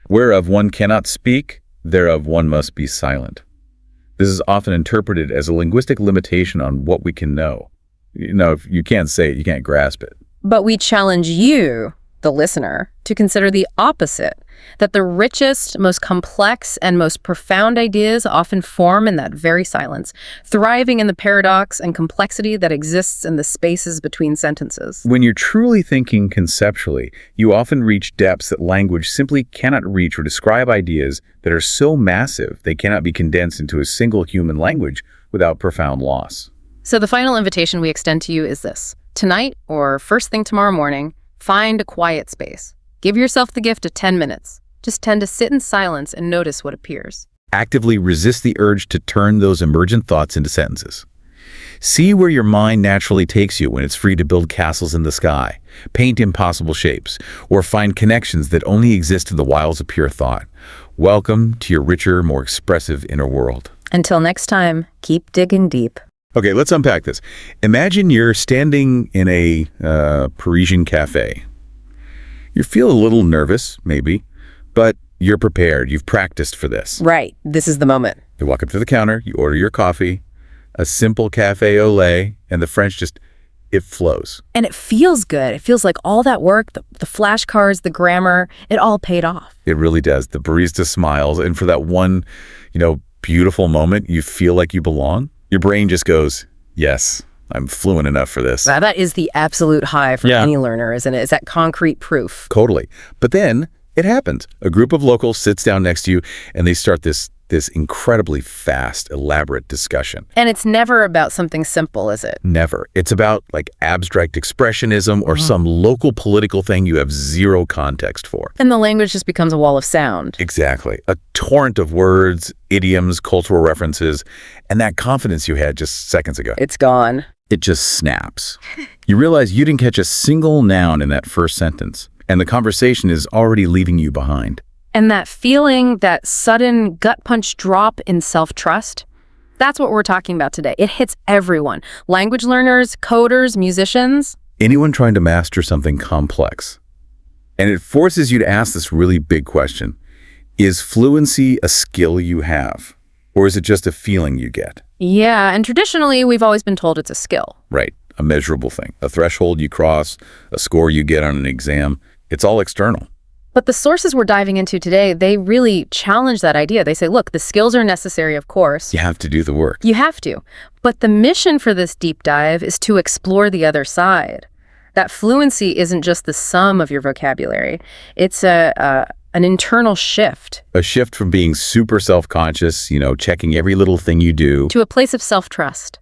"Whereof one cannot speak, thereof one must be silent." This is often interpreted as a linguistic limitation on what we can know. You know, if you can't say it, you can't grasp it. But we challenge you, the listener, to consider the opposite, that the richest, most complex, and most profound ideas often form in that very silence, thriving in the paradox and complexity that exists in the spaces between sentences. When you're truly thinking conceptually, you often reach depths that language simply cannot reach, or describe ideas that are so massive they cannot be condensed into a single human language without profound loss. So the final invitation we extend to you is this. Tonight, or first thing tomorrow morning, find a quiet space. Give yourself the gift of 10 minutes. Just tend to sit in silence and notice what appears. Actively resist the urge to turn those emergent thoughts into sentences. See where your mind naturally takes you when it's free to build castles in the sky, paint impossible shapes, or find connections that only exist in the wilds of pure thought. Welcome to your richer, more expressive inner world. Until next time, keep digging deep. Okay, let's unpack this. Imagine you're standing in a Parisian cafe. You feel a little nervous, maybe, but you're prepared. You've practiced for this. Right. This is the moment. You walk up to the counter, you order your coffee, a simple cafe au lait, and the French just, it flows. And it feels good. It feels like all that work, the flashcards, the grammar, it all paid off. It really does. The barista smiles, and for that one, beautiful moment, you feel like you belong. Your brain just goes, yes, I'm fluent enough for this. Wow, that is the absolute high for any learner, isn't it? It's that concrete proof. Totally. But then it happens. A group of locals sits down next to you, and they start this incredibly fast, elaborate discussion. And it's never about something simple, is it? Never. It's about abstract expressionism or some local political thing you have zero context for. And the language just becomes a wall of sound. Exactly. A torrent of words, idioms, cultural references, and that confidence you had just seconds ago. It's gone. It just snaps. You realize you didn't catch a single noun in that first sentence, and the conversation is already leaving you behind. And that feeling, that sudden gut punch drop in self-trust, that's what we're talking about today. It hits everyone. Language learners, coders, musicians. Anyone trying to master something complex. And it forces you to ask this really big question. Is fluency a skill you have? Or is it just a feeling you get? Yeah, and traditionally, we've always been told it's a skill. Right, a measurable thing. A threshold you cross, a score you get on an exam. It's all external. But the sources we're diving into today, they really challenge that idea. They say, look, the skills are necessary, of course. You have to do the work. You have to. But the mission for this deep dive is to explore the other side. That fluency isn't just the sum of your vocabulary. It's an internal shift. A shift from being super self-conscious, checking every little thing you do, to a place of self-trust,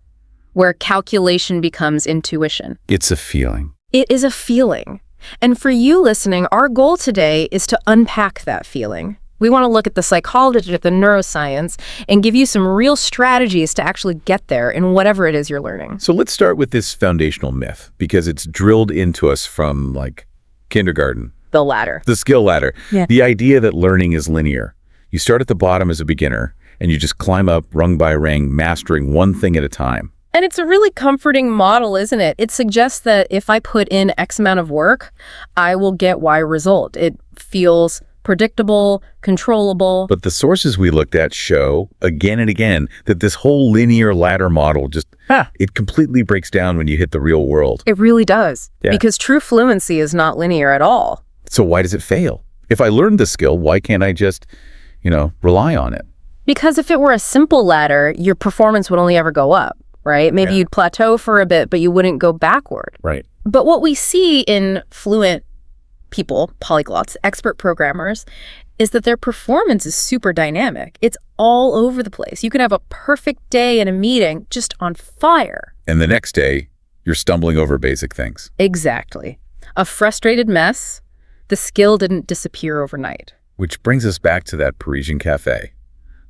where calculation becomes intuition. It's a feeling. It is a feeling. And for you listening, our goal today is to unpack that feeling. We want to look at the psychology, the neuroscience, and give you some real strategies to actually get there in whatever it is you're learning. So let's start with this foundational myth, because it's drilled into us from, like, kindergarten. The ladder. The skill ladder. Yeah. The idea that learning is linear. You start at the bottom as a beginner, and you just climb up rung by rung, mastering one thing at a time. And it's a really comforting model, isn't it? It suggests that if I put in X amount of work, I will get Y result. It feels predictable, controllable. But the sources we looked at show, again and again, that this whole linear ladder model it completely breaks down when you hit the real world. It really does. Yeah. Because true fluency is not linear at all. So why does it fail? If I learned the skill, why can't I just, rely on it? Because if it were a simple ladder, your performance would only ever go up, right? Maybe you'd plateau for a bit, but you wouldn't go backward. Right. But what we see in fluent people, polyglots, expert programmers, is that their performance is super dynamic. It's all over the place. You can have a perfect day in a meeting just on fire. And the next day, you're stumbling over basic things. Exactly. A frustrated mess. The skill didn't disappear overnight. Which brings us back to that Parisian cafe.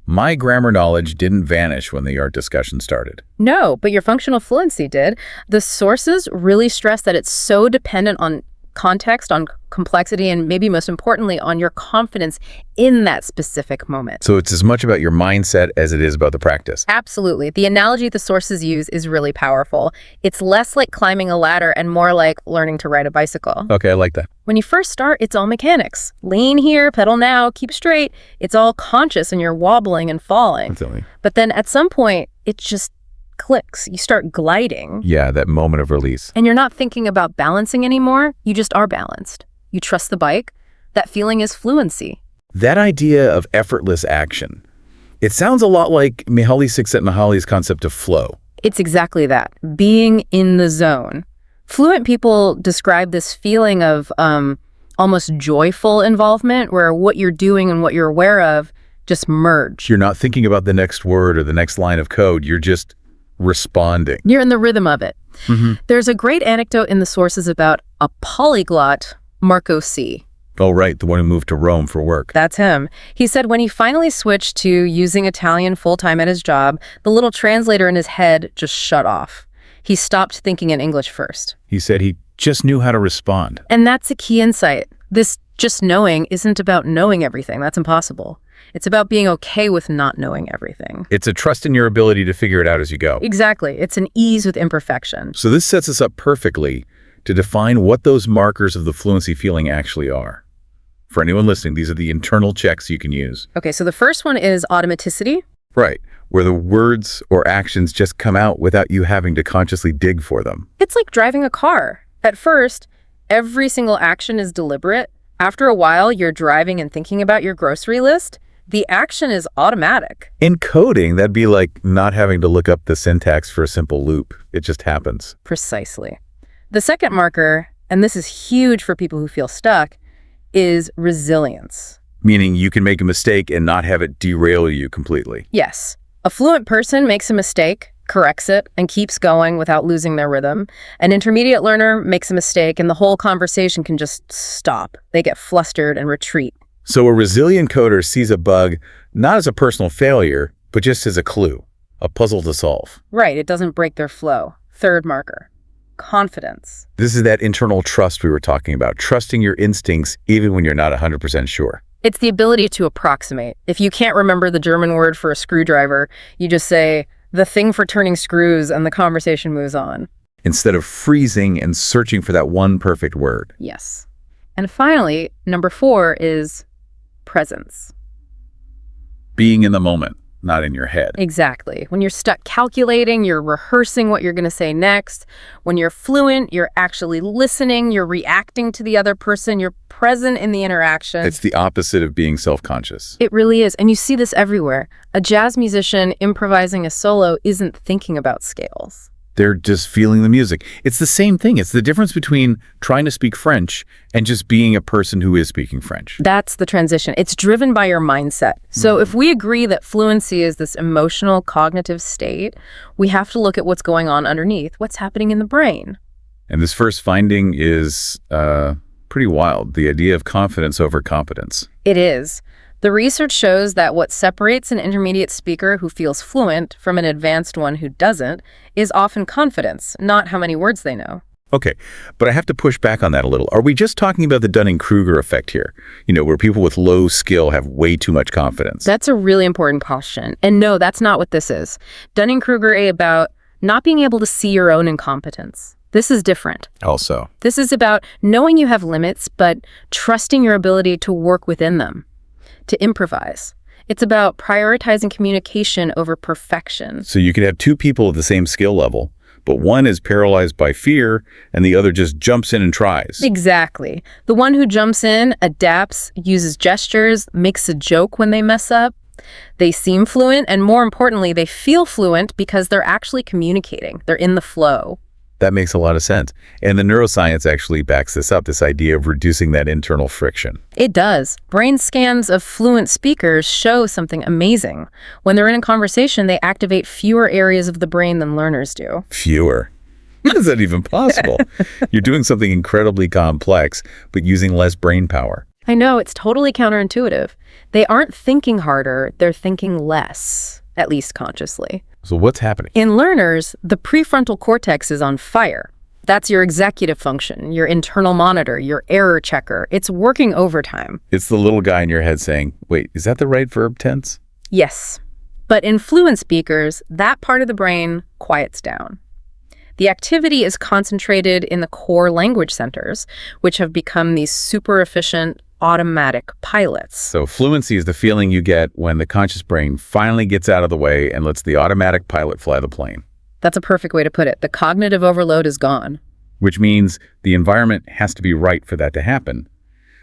My grammar knowledge didn't vanish when the art discussion started. No, but your functional fluency did. The sources really stress that it's so dependent on context, on complexity, and maybe most importantly, on your confidence in that specific moment. So it's as much about your mindset as it is about the practice. Absolutely. The analogy the sources use is really powerful. It's less like climbing a ladder and more like learning to ride a bicycle. Okay, I like that. When you first start, it's all mechanics. Lean here, pedal now, keep straight. It's all conscious and you're wobbling and falling. Absolutely. But then at some point, it just clicks. You start gliding. Yeah, that moment of release. And you're not thinking about balancing anymore. You just are balanced. You trust the bike. That feeling is fluency. That idea of effortless action, it sounds a lot like Mihaly Csikszentmihalyi's concept of flow. It's exactly that. Being in the zone. Fluent people describe this feeling of almost joyful involvement where what you're doing and what you're aware of just merge. You're not thinking about the next word or the next line of code. You're just responding. You're in the rhythm of it. Mm-hmm. There's a great anecdote in the sources about a polyglot, Marco C. Oh, right. The one who moved to Rome for work. That's him. He said when he finally switched to using Italian full-time at his job, the little translator in his head just shut off. He stopped thinking in English first. He said he just knew how to respond. And that's a key insight. This just knowing isn't about knowing everything. That's impossible. It's about being okay with not knowing everything. It's a trust in your ability to figure it out as you go. Exactly. It's an ease with imperfection. So this sets us up perfectly to define what those markers of the fluency feeling actually are. For anyone listening, these are the internal checks you can use. Okay, so the first one is automaticity. Right, where the words or actions just come out without you having to consciously dig for them. It's like driving a car. At first, every single action is deliberate. After a while, you're driving and thinking about your grocery list. The action is automatic. In coding, that'd be like not having to look up the syntax for a simple loop. It just happens. Precisely. The second marker, and this is huge for people who feel stuck, is resilience. Meaning you can make a mistake and not have it derail you completely. Yes. A fluent person makes a mistake, corrects it, and keeps going without losing their rhythm. An intermediate learner makes a mistake and the whole conversation can just stop. They get flustered and retreat. So a resilient coder sees a bug not as a personal failure, but just as a clue, a puzzle to solve. Right, it doesn't break their flow. Third marker, confidence. This is that internal trust we were talking about, trusting your instincts even when you're not 100% sure. It's the ability to approximate. If you can't remember the German word for a screwdriver, you just say, the thing for turning screws, and the conversation moves on. Instead of freezing and searching for that one perfect word. Yes. And finally, number 4 is presence. Being in the moment, not in your head. Exactly. When you're stuck calculating, you're rehearsing what you're going to say next. When you're fluent, you're actually listening, you're reacting to the other person, you're present in the interaction. It's the opposite of being self-conscious. It really is. And you see this everywhere. A jazz musician improvising a solo isn't thinking about scales. They're just feeling the music. It's the same thing. It's the difference between trying to speak French and just being a person who is speaking French. That's the transition. It's driven by your mindset. So if we agree that fluency is this emotional, cognitive state, we have to look at what's going on underneath, what's happening in the brain. And this first finding is pretty wild, the idea of confidence over competence. It is. The research shows that what separates an intermediate speaker who feels fluent from an advanced one who doesn't is often confidence, not how many words they know. Okay, but I have to push back on that a little. Are we just talking about the Dunning-Kruger effect here? Where people with low skill have way too much confidence. That's a really important caution. And no, that's not what this is. Dunning-Kruger is about not being able to see your own incompetence. This is different. Also, this is about knowing you have limits, but trusting your ability to work within them, to improvise. It's about prioritizing communication over perfection. So you can have two people at the same skill level, but one is paralyzed by fear and the other just jumps in and tries. Exactly. The one who jumps in, adapts, uses gestures, makes a joke when they mess up. They seem fluent, and more importantly, they feel fluent because they're actually communicating. They're in the flow. That makes a lot of sense. And the neuroscience actually backs this up, this idea of reducing that internal friction. It does. Brain scans of fluent speakers show something amazing. When they're in a conversation, they activate fewer areas of the brain than learners do. Fewer? How is that even possible? You're doing something incredibly complex, but using less brain power. I know, it's totally counterintuitive. They aren't thinking harder, they're thinking less, at least consciously. So what's happening? In learners, the prefrontal cortex is on fire. That's your executive function, your internal monitor, your error checker. It's working overtime. It's the little guy in your head saying, wait, is that the right verb tense? Yes. But in fluent speakers, that part of the brain quiets down. The activity is concentrated in the core language centers, which have become these super efficient automatic pilots. So fluency is the feeling you get when the conscious brain finally gets out of the way and lets the automatic pilot fly the plane. That's a perfect way to put it. The cognitive overload is gone. Which means the environment has to be right for that to happen.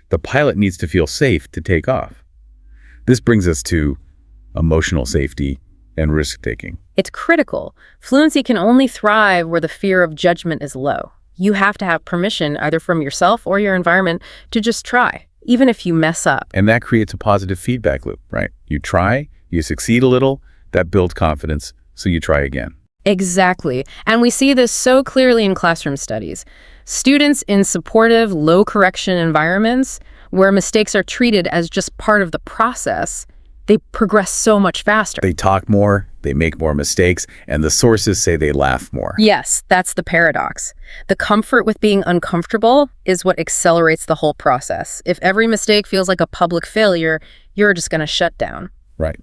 The pilot needs to feel safe to take off. This brings us to emotional safety and risk-taking. It's critical. Fluency can only thrive where the fear of judgment is low. You have to have permission, either from yourself or your environment, to just try, even if you mess up. And that creates a positive feedback loop, right? You try, you succeed a little, that builds confidence, so you try again. Exactly. And we see this so clearly in classroom studies. Students in supportive, low-correction environments, where mistakes are treated as just part of the process, they progress so much faster. They talk more, they make more mistakes, and the sources say they laugh more. Yes, that's the paradox. The comfort with being uncomfortable is what accelerates the whole process. If every mistake feels like a public failure, you're just going to shut down. Right.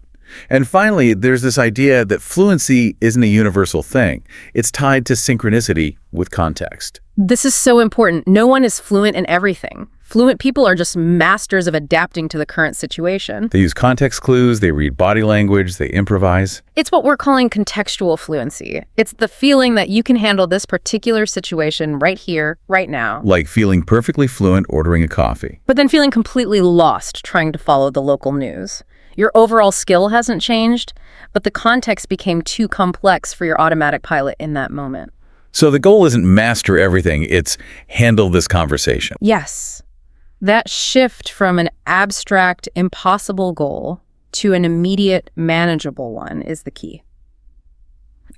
And finally, there's this idea that fluency isn't a universal thing. It's tied to synchronicity with context. This is so important. No one is fluent in everything. Fluent people are just masters of adapting to the current situation. They use context clues, they read body language, they improvise. It's what we're calling contextual fluency. It's the feeling that you can handle this particular situation right here, right now. Like feeling perfectly fluent ordering a coffee. But then feeling completely lost trying to follow the local news. Your overall skill hasn't changed, but the context became too complex for your automatic pilot in that moment. So the goal isn't master everything, it's handle this conversation. Yes. That shift from an abstract, impossible goal to an immediate, manageable one is the key.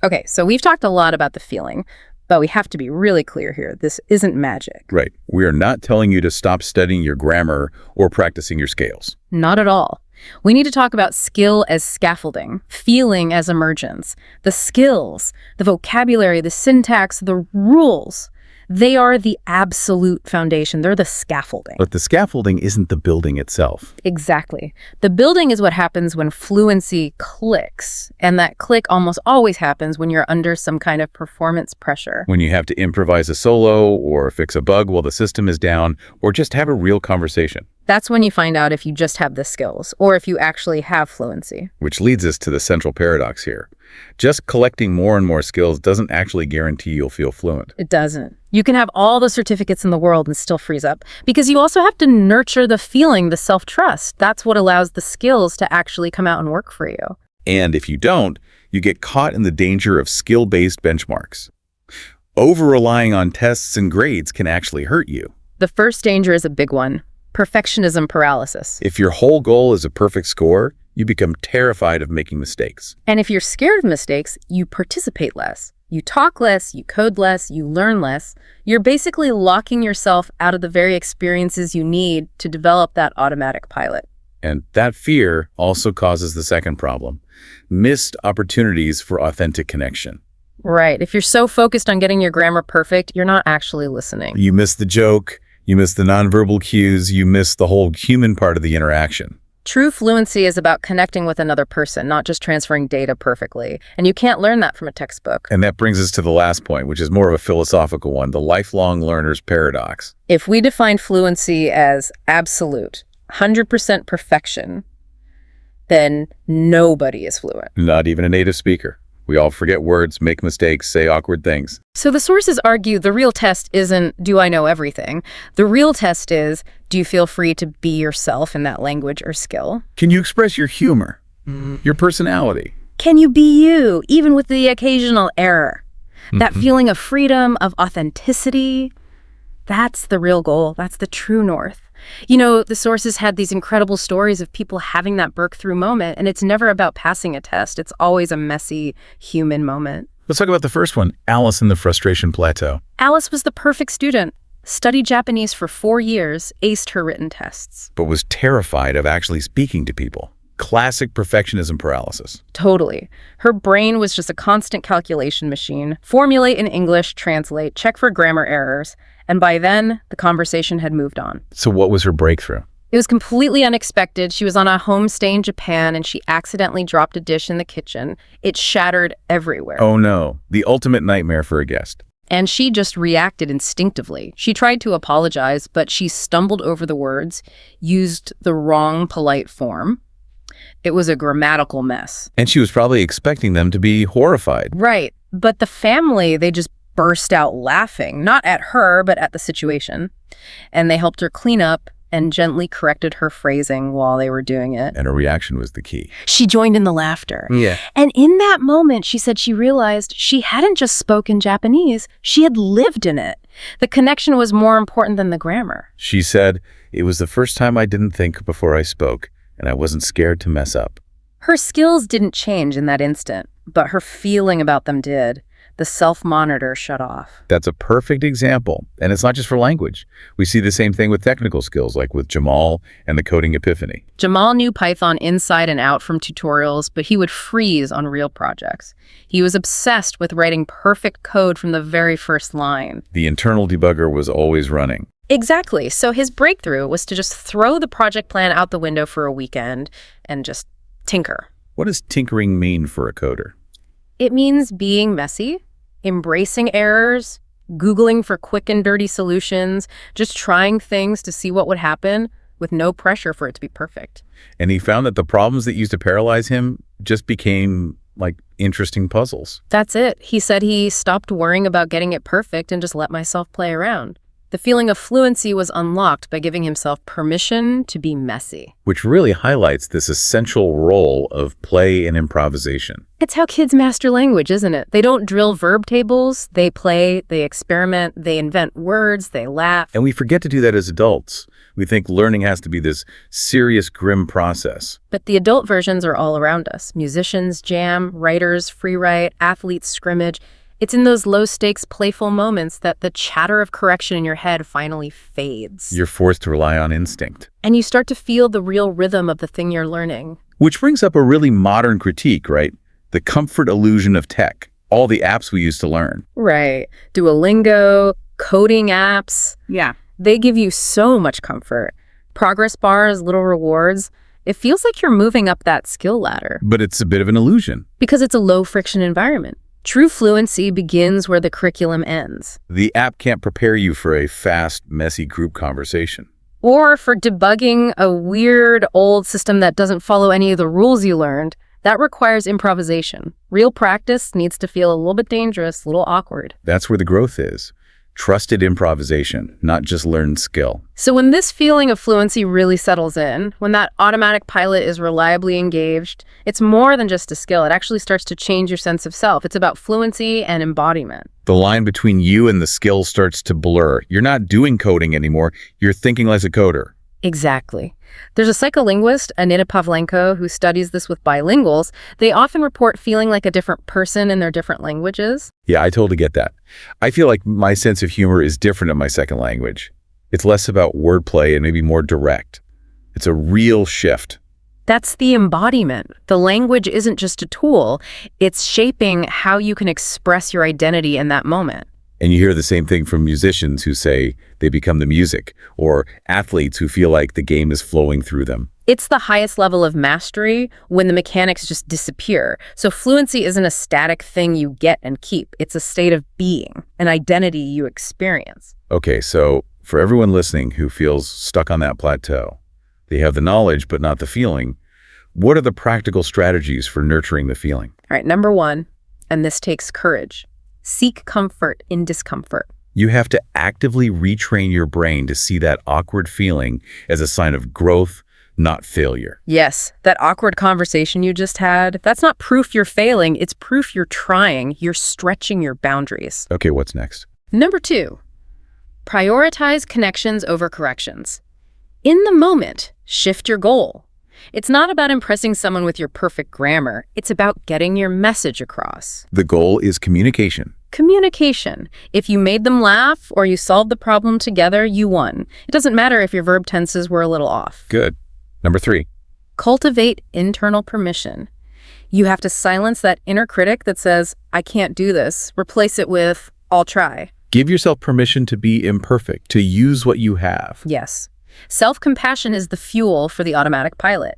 Okay, so we've talked a lot about the feeling, but we have to be really clear here. This isn't magic. Right. We are not telling you to stop studying your grammar or practicing your scales. Not at all. We need to talk about skill as scaffolding, feeling as emergence. The skills, the vocabulary, the syntax, the rules, they are the absolute foundation. They're the scaffolding. But the scaffolding isn't the building itself. Exactly. The building is what happens when fluency clicks, and that click almost always happens when you're under some kind of performance pressure. When you have to improvise a solo, or fix a bug while the system is down, or just have a real conversation. That's when you find out if you just have the skills, or if you actually have fluency. Which leads us to the central paradox here. Just collecting more and more skills doesn't actually guarantee you'll feel fluent. It doesn't. You can have all the certificates in the world and still freeze up, because you also have to nurture the feeling, the self-trust. That's what allows the skills to actually come out and work for you. And if you don't, you get caught in the danger of skill-based benchmarks. Over-relying on tests and grades can actually hurt you. The first danger is a big one. Perfectionism paralysis. If your whole goal is a perfect score, you become terrified of making mistakes. And if you're scared of mistakes, you participate less. You talk less, you code less, you learn less. You're basically locking yourself out of the very experiences you need to develop that automatic pilot. And that fear also causes the second problem, missed opportunities for authentic connection. Right. If you're so focused on getting your grammar perfect, you're not actually listening. You miss the joke, you miss the nonverbal cues, you miss the whole human part of the interaction. True fluency is about connecting with another person, not just transferring data perfectly. And you can't learn that from a textbook. And that brings us to the last point, which is more of a philosophical one, the lifelong learner's paradox. If we define fluency as absolute, 100% perfection, then nobody is fluent. Not even a native speaker. We all forget words, make mistakes, say awkward things. So the sources argue the real test isn't, do I know everything? The real test is, do you feel free to be yourself in that language or skill? Can you express your humor, your personality? Can you be you, even with the occasional error? That feeling of freedom, of authenticity, that's the real goal. That's the true north. You know, the sources had these incredible stories of people having that breakthrough moment, and it's never about passing a test. It's always a messy human moment. Let's talk about the first one, Alice in the Frustration Plateau. Alice was the perfect student, studied Japanese for 4 years, aced her written tests. But was terrified of actually speaking to people. Classic perfectionism paralysis. Totally. Her brain was just a constant calculation machine. Formulate in English, translate, check for grammar errors. And by then, the conversation had moved on. So what was her breakthrough? It was completely unexpected. She was on a homestay in Japan and she accidentally dropped a dish in the kitchen. It shattered everywhere. Oh no, the ultimate nightmare for a guest. And she just reacted instinctively. She tried to apologize, but she stumbled over the words, used the wrong polite form. It was a grammatical mess. And she was probably expecting them to be horrified. Right. But the family, they just burst out laughing, not at her, but at the situation. And they helped her clean up and gently corrected her phrasing while they were doing it. And her reaction was the key. She joined in the laughter. Yeah. And in that moment, she said she realized she hadn't just spoken Japanese, she had lived in it. The connection was more important than the grammar. She said, "It was the first time I didn't think before I spoke, and I wasn't scared to mess up." Her skills didn't change in that instant, but her feeling about them did. The self-monitor shut off. That's a perfect example. And it's not just for language. We see the same thing with technical skills, like with Jamal and the coding epiphany. Jamal knew Python inside and out from tutorials, but he would freeze on real projects. He was obsessed with writing perfect code from the very first line. The internal debugger was always running. Exactly. So his breakthrough was to just throw the project plan out the window for a weekend and just tinker. What does tinkering mean for a coder? It means being messy, embracing errors, Googling for quick and dirty solutions, just trying things to see what would happen with no pressure for it to be perfect. And he found that the problems that used to paralyze him just became like interesting puzzles. That's it. He said he stopped worrying about getting it perfect and just let myself play around. The feeling of fluency was unlocked by giving himself permission to be messy. Which really highlights this essential role of play and improvisation. It's how kids master language, isn't it? They don't drill verb tables, they play, they experiment, they invent words, they laugh. And we forget to do that as adults. We think learning has to be this serious, grim process. But the adult versions are all around us. Musicians jam, writers free write, athletes scrimmage. It's in those low-stakes, playful moments that the chatter of correction in your head finally fades. You're forced to rely on instinct. And you start to feel the real rhythm of the thing you're learning. Which brings up a really modern critique, right? The comfort illusion of tech. All the apps we use to learn. Right. Duolingo, coding apps. Yeah. They give you so much comfort. Progress bars, little rewards. It feels like you're moving up that skill ladder. But it's a bit of an illusion. Because it's a low-friction environment. True fluency begins where the curriculum ends. The app can't prepare you for a fast, messy group conversation. Or for debugging a weird old system that doesn't follow any of the rules you learned. That requires improvisation. Real practice needs to feel a little bit dangerous, a little awkward. That's where the growth is. Trusted improvisation, not just learned skill. So when this feeling of fluency really settles in, when that automatic pilot is reliably engaged, it's more than just a skill. It actually starts to change your sense of self. It's about fluency and embodiment. The line between you and the skill starts to blur. You're not doing coding anymore. You're thinking like a coder. Exactly. There's a psycholinguist, Anita Pavlenko, who studies this with bilinguals. They often report feeling like a different person in their different languages. Yeah, I totally get that. I feel like my sense of humor is different in my second language. It's less about wordplay and maybe more direct. It's a real shift. That's the embodiment. The language isn't just a tool. It's shaping how you can express your identity in that moment. And you hear the same thing from musicians who say they become the music, or athletes who feel like the game is flowing through them. It's the highest level of mastery when the mechanics just disappear. So fluency isn't a static thing you get and keep. It's a state of being, an identity you experience. Okay, so for everyone listening who feels stuck on that plateau, they have the knowledge but not the feeling, what are the practical strategies for nurturing the feeling? All right, number one, and this takes courage. Seek comfort in discomfort. You have to actively retrain your brain to see that awkward feeling as a sign of growth, not failure. Yes, that awkward conversation you just had, that's not proof you're failing, it's proof you're trying, you're stretching your boundaries. Okay, what's next? Number two, prioritize connections over corrections. In the moment, shift your goal. It's not about impressing someone with your perfect grammar. It's about getting your message across. The goal is communication. Communication. If you made them laugh or you solved the problem together, you won. It doesn't matter if your verb tenses were a little off. Good. Number three. Cultivate internal permission. You have to silence that inner critic that says, I can't do this. Replace it with, I'll try. Give yourself permission to be imperfect, to use what you have. Yes. Self-compassion is the fuel for the automatic pilot.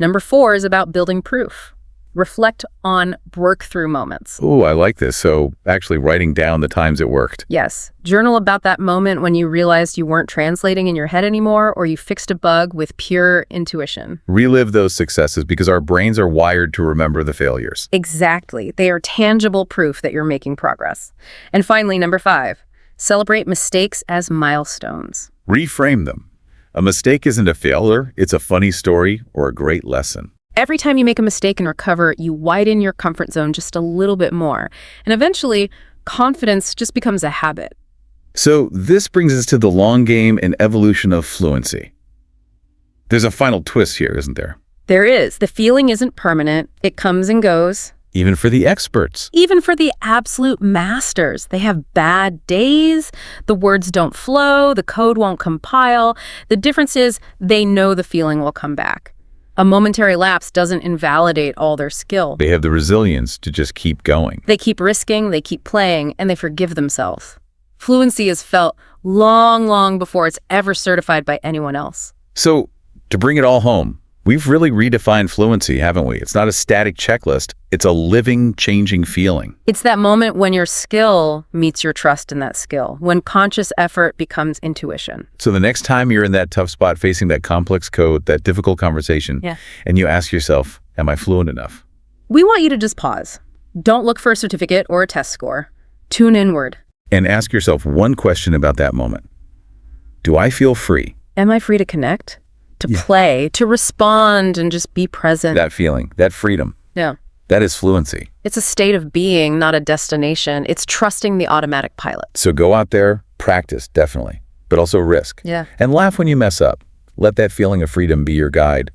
Number four is about building proof. Reflect on work-through moments. Oh, I like this. So actually writing down the times it worked. Yes. Journal about that moment when you realized you weren't translating in your head anymore or you fixed a bug with pure intuition. Relive those successes because our brains are wired to remember the failures. Exactly. They are tangible proof that you're making progress. And finally, number five, celebrate mistakes as milestones. Reframe them. A mistake isn't a failure, it's a funny story or a great lesson. Every time you make a mistake and recover, you widen your comfort zone just a little bit more. And eventually, confidence just becomes a habit. So this brings us to the long game and evolution of fluency. There's a final twist here, isn't there? There is. The feeling isn't permanent. It comes and goes. Even for the experts. Even for the absolute masters. They have bad days. The words don't flow. The code won't compile. The difference is they know the feeling will come back. A momentary lapse doesn't invalidate all their skill. They have the resilience to just keep going. They keep risking, they keep playing, and they forgive themselves. Fluency is felt long, long before it's ever certified by anyone else. So, to bring it all home, we've really redefined fluency, haven't we? It's not a static checklist. It's a living, changing feeling. It's that moment when your skill meets your trust in that skill, when conscious effort becomes intuition. So the next time you're in that tough spot facing that complex code, that difficult conversation, and you ask yourself, am I fluent enough? We want you to just pause. Don't look for a certificate or a test score. Tune inward. And ask yourself one question about that moment. Do I feel free? Am I free to connect? To play, to respond, and just be present? That feeling, that freedom. Yeah. That is fluency. It's a state of being, not a destination. It's trusting the automatic pilot. So go out there, practice, definitely, but also risk. Yeah. And laugh when you mess up. Let that feeling of freedom be your guide.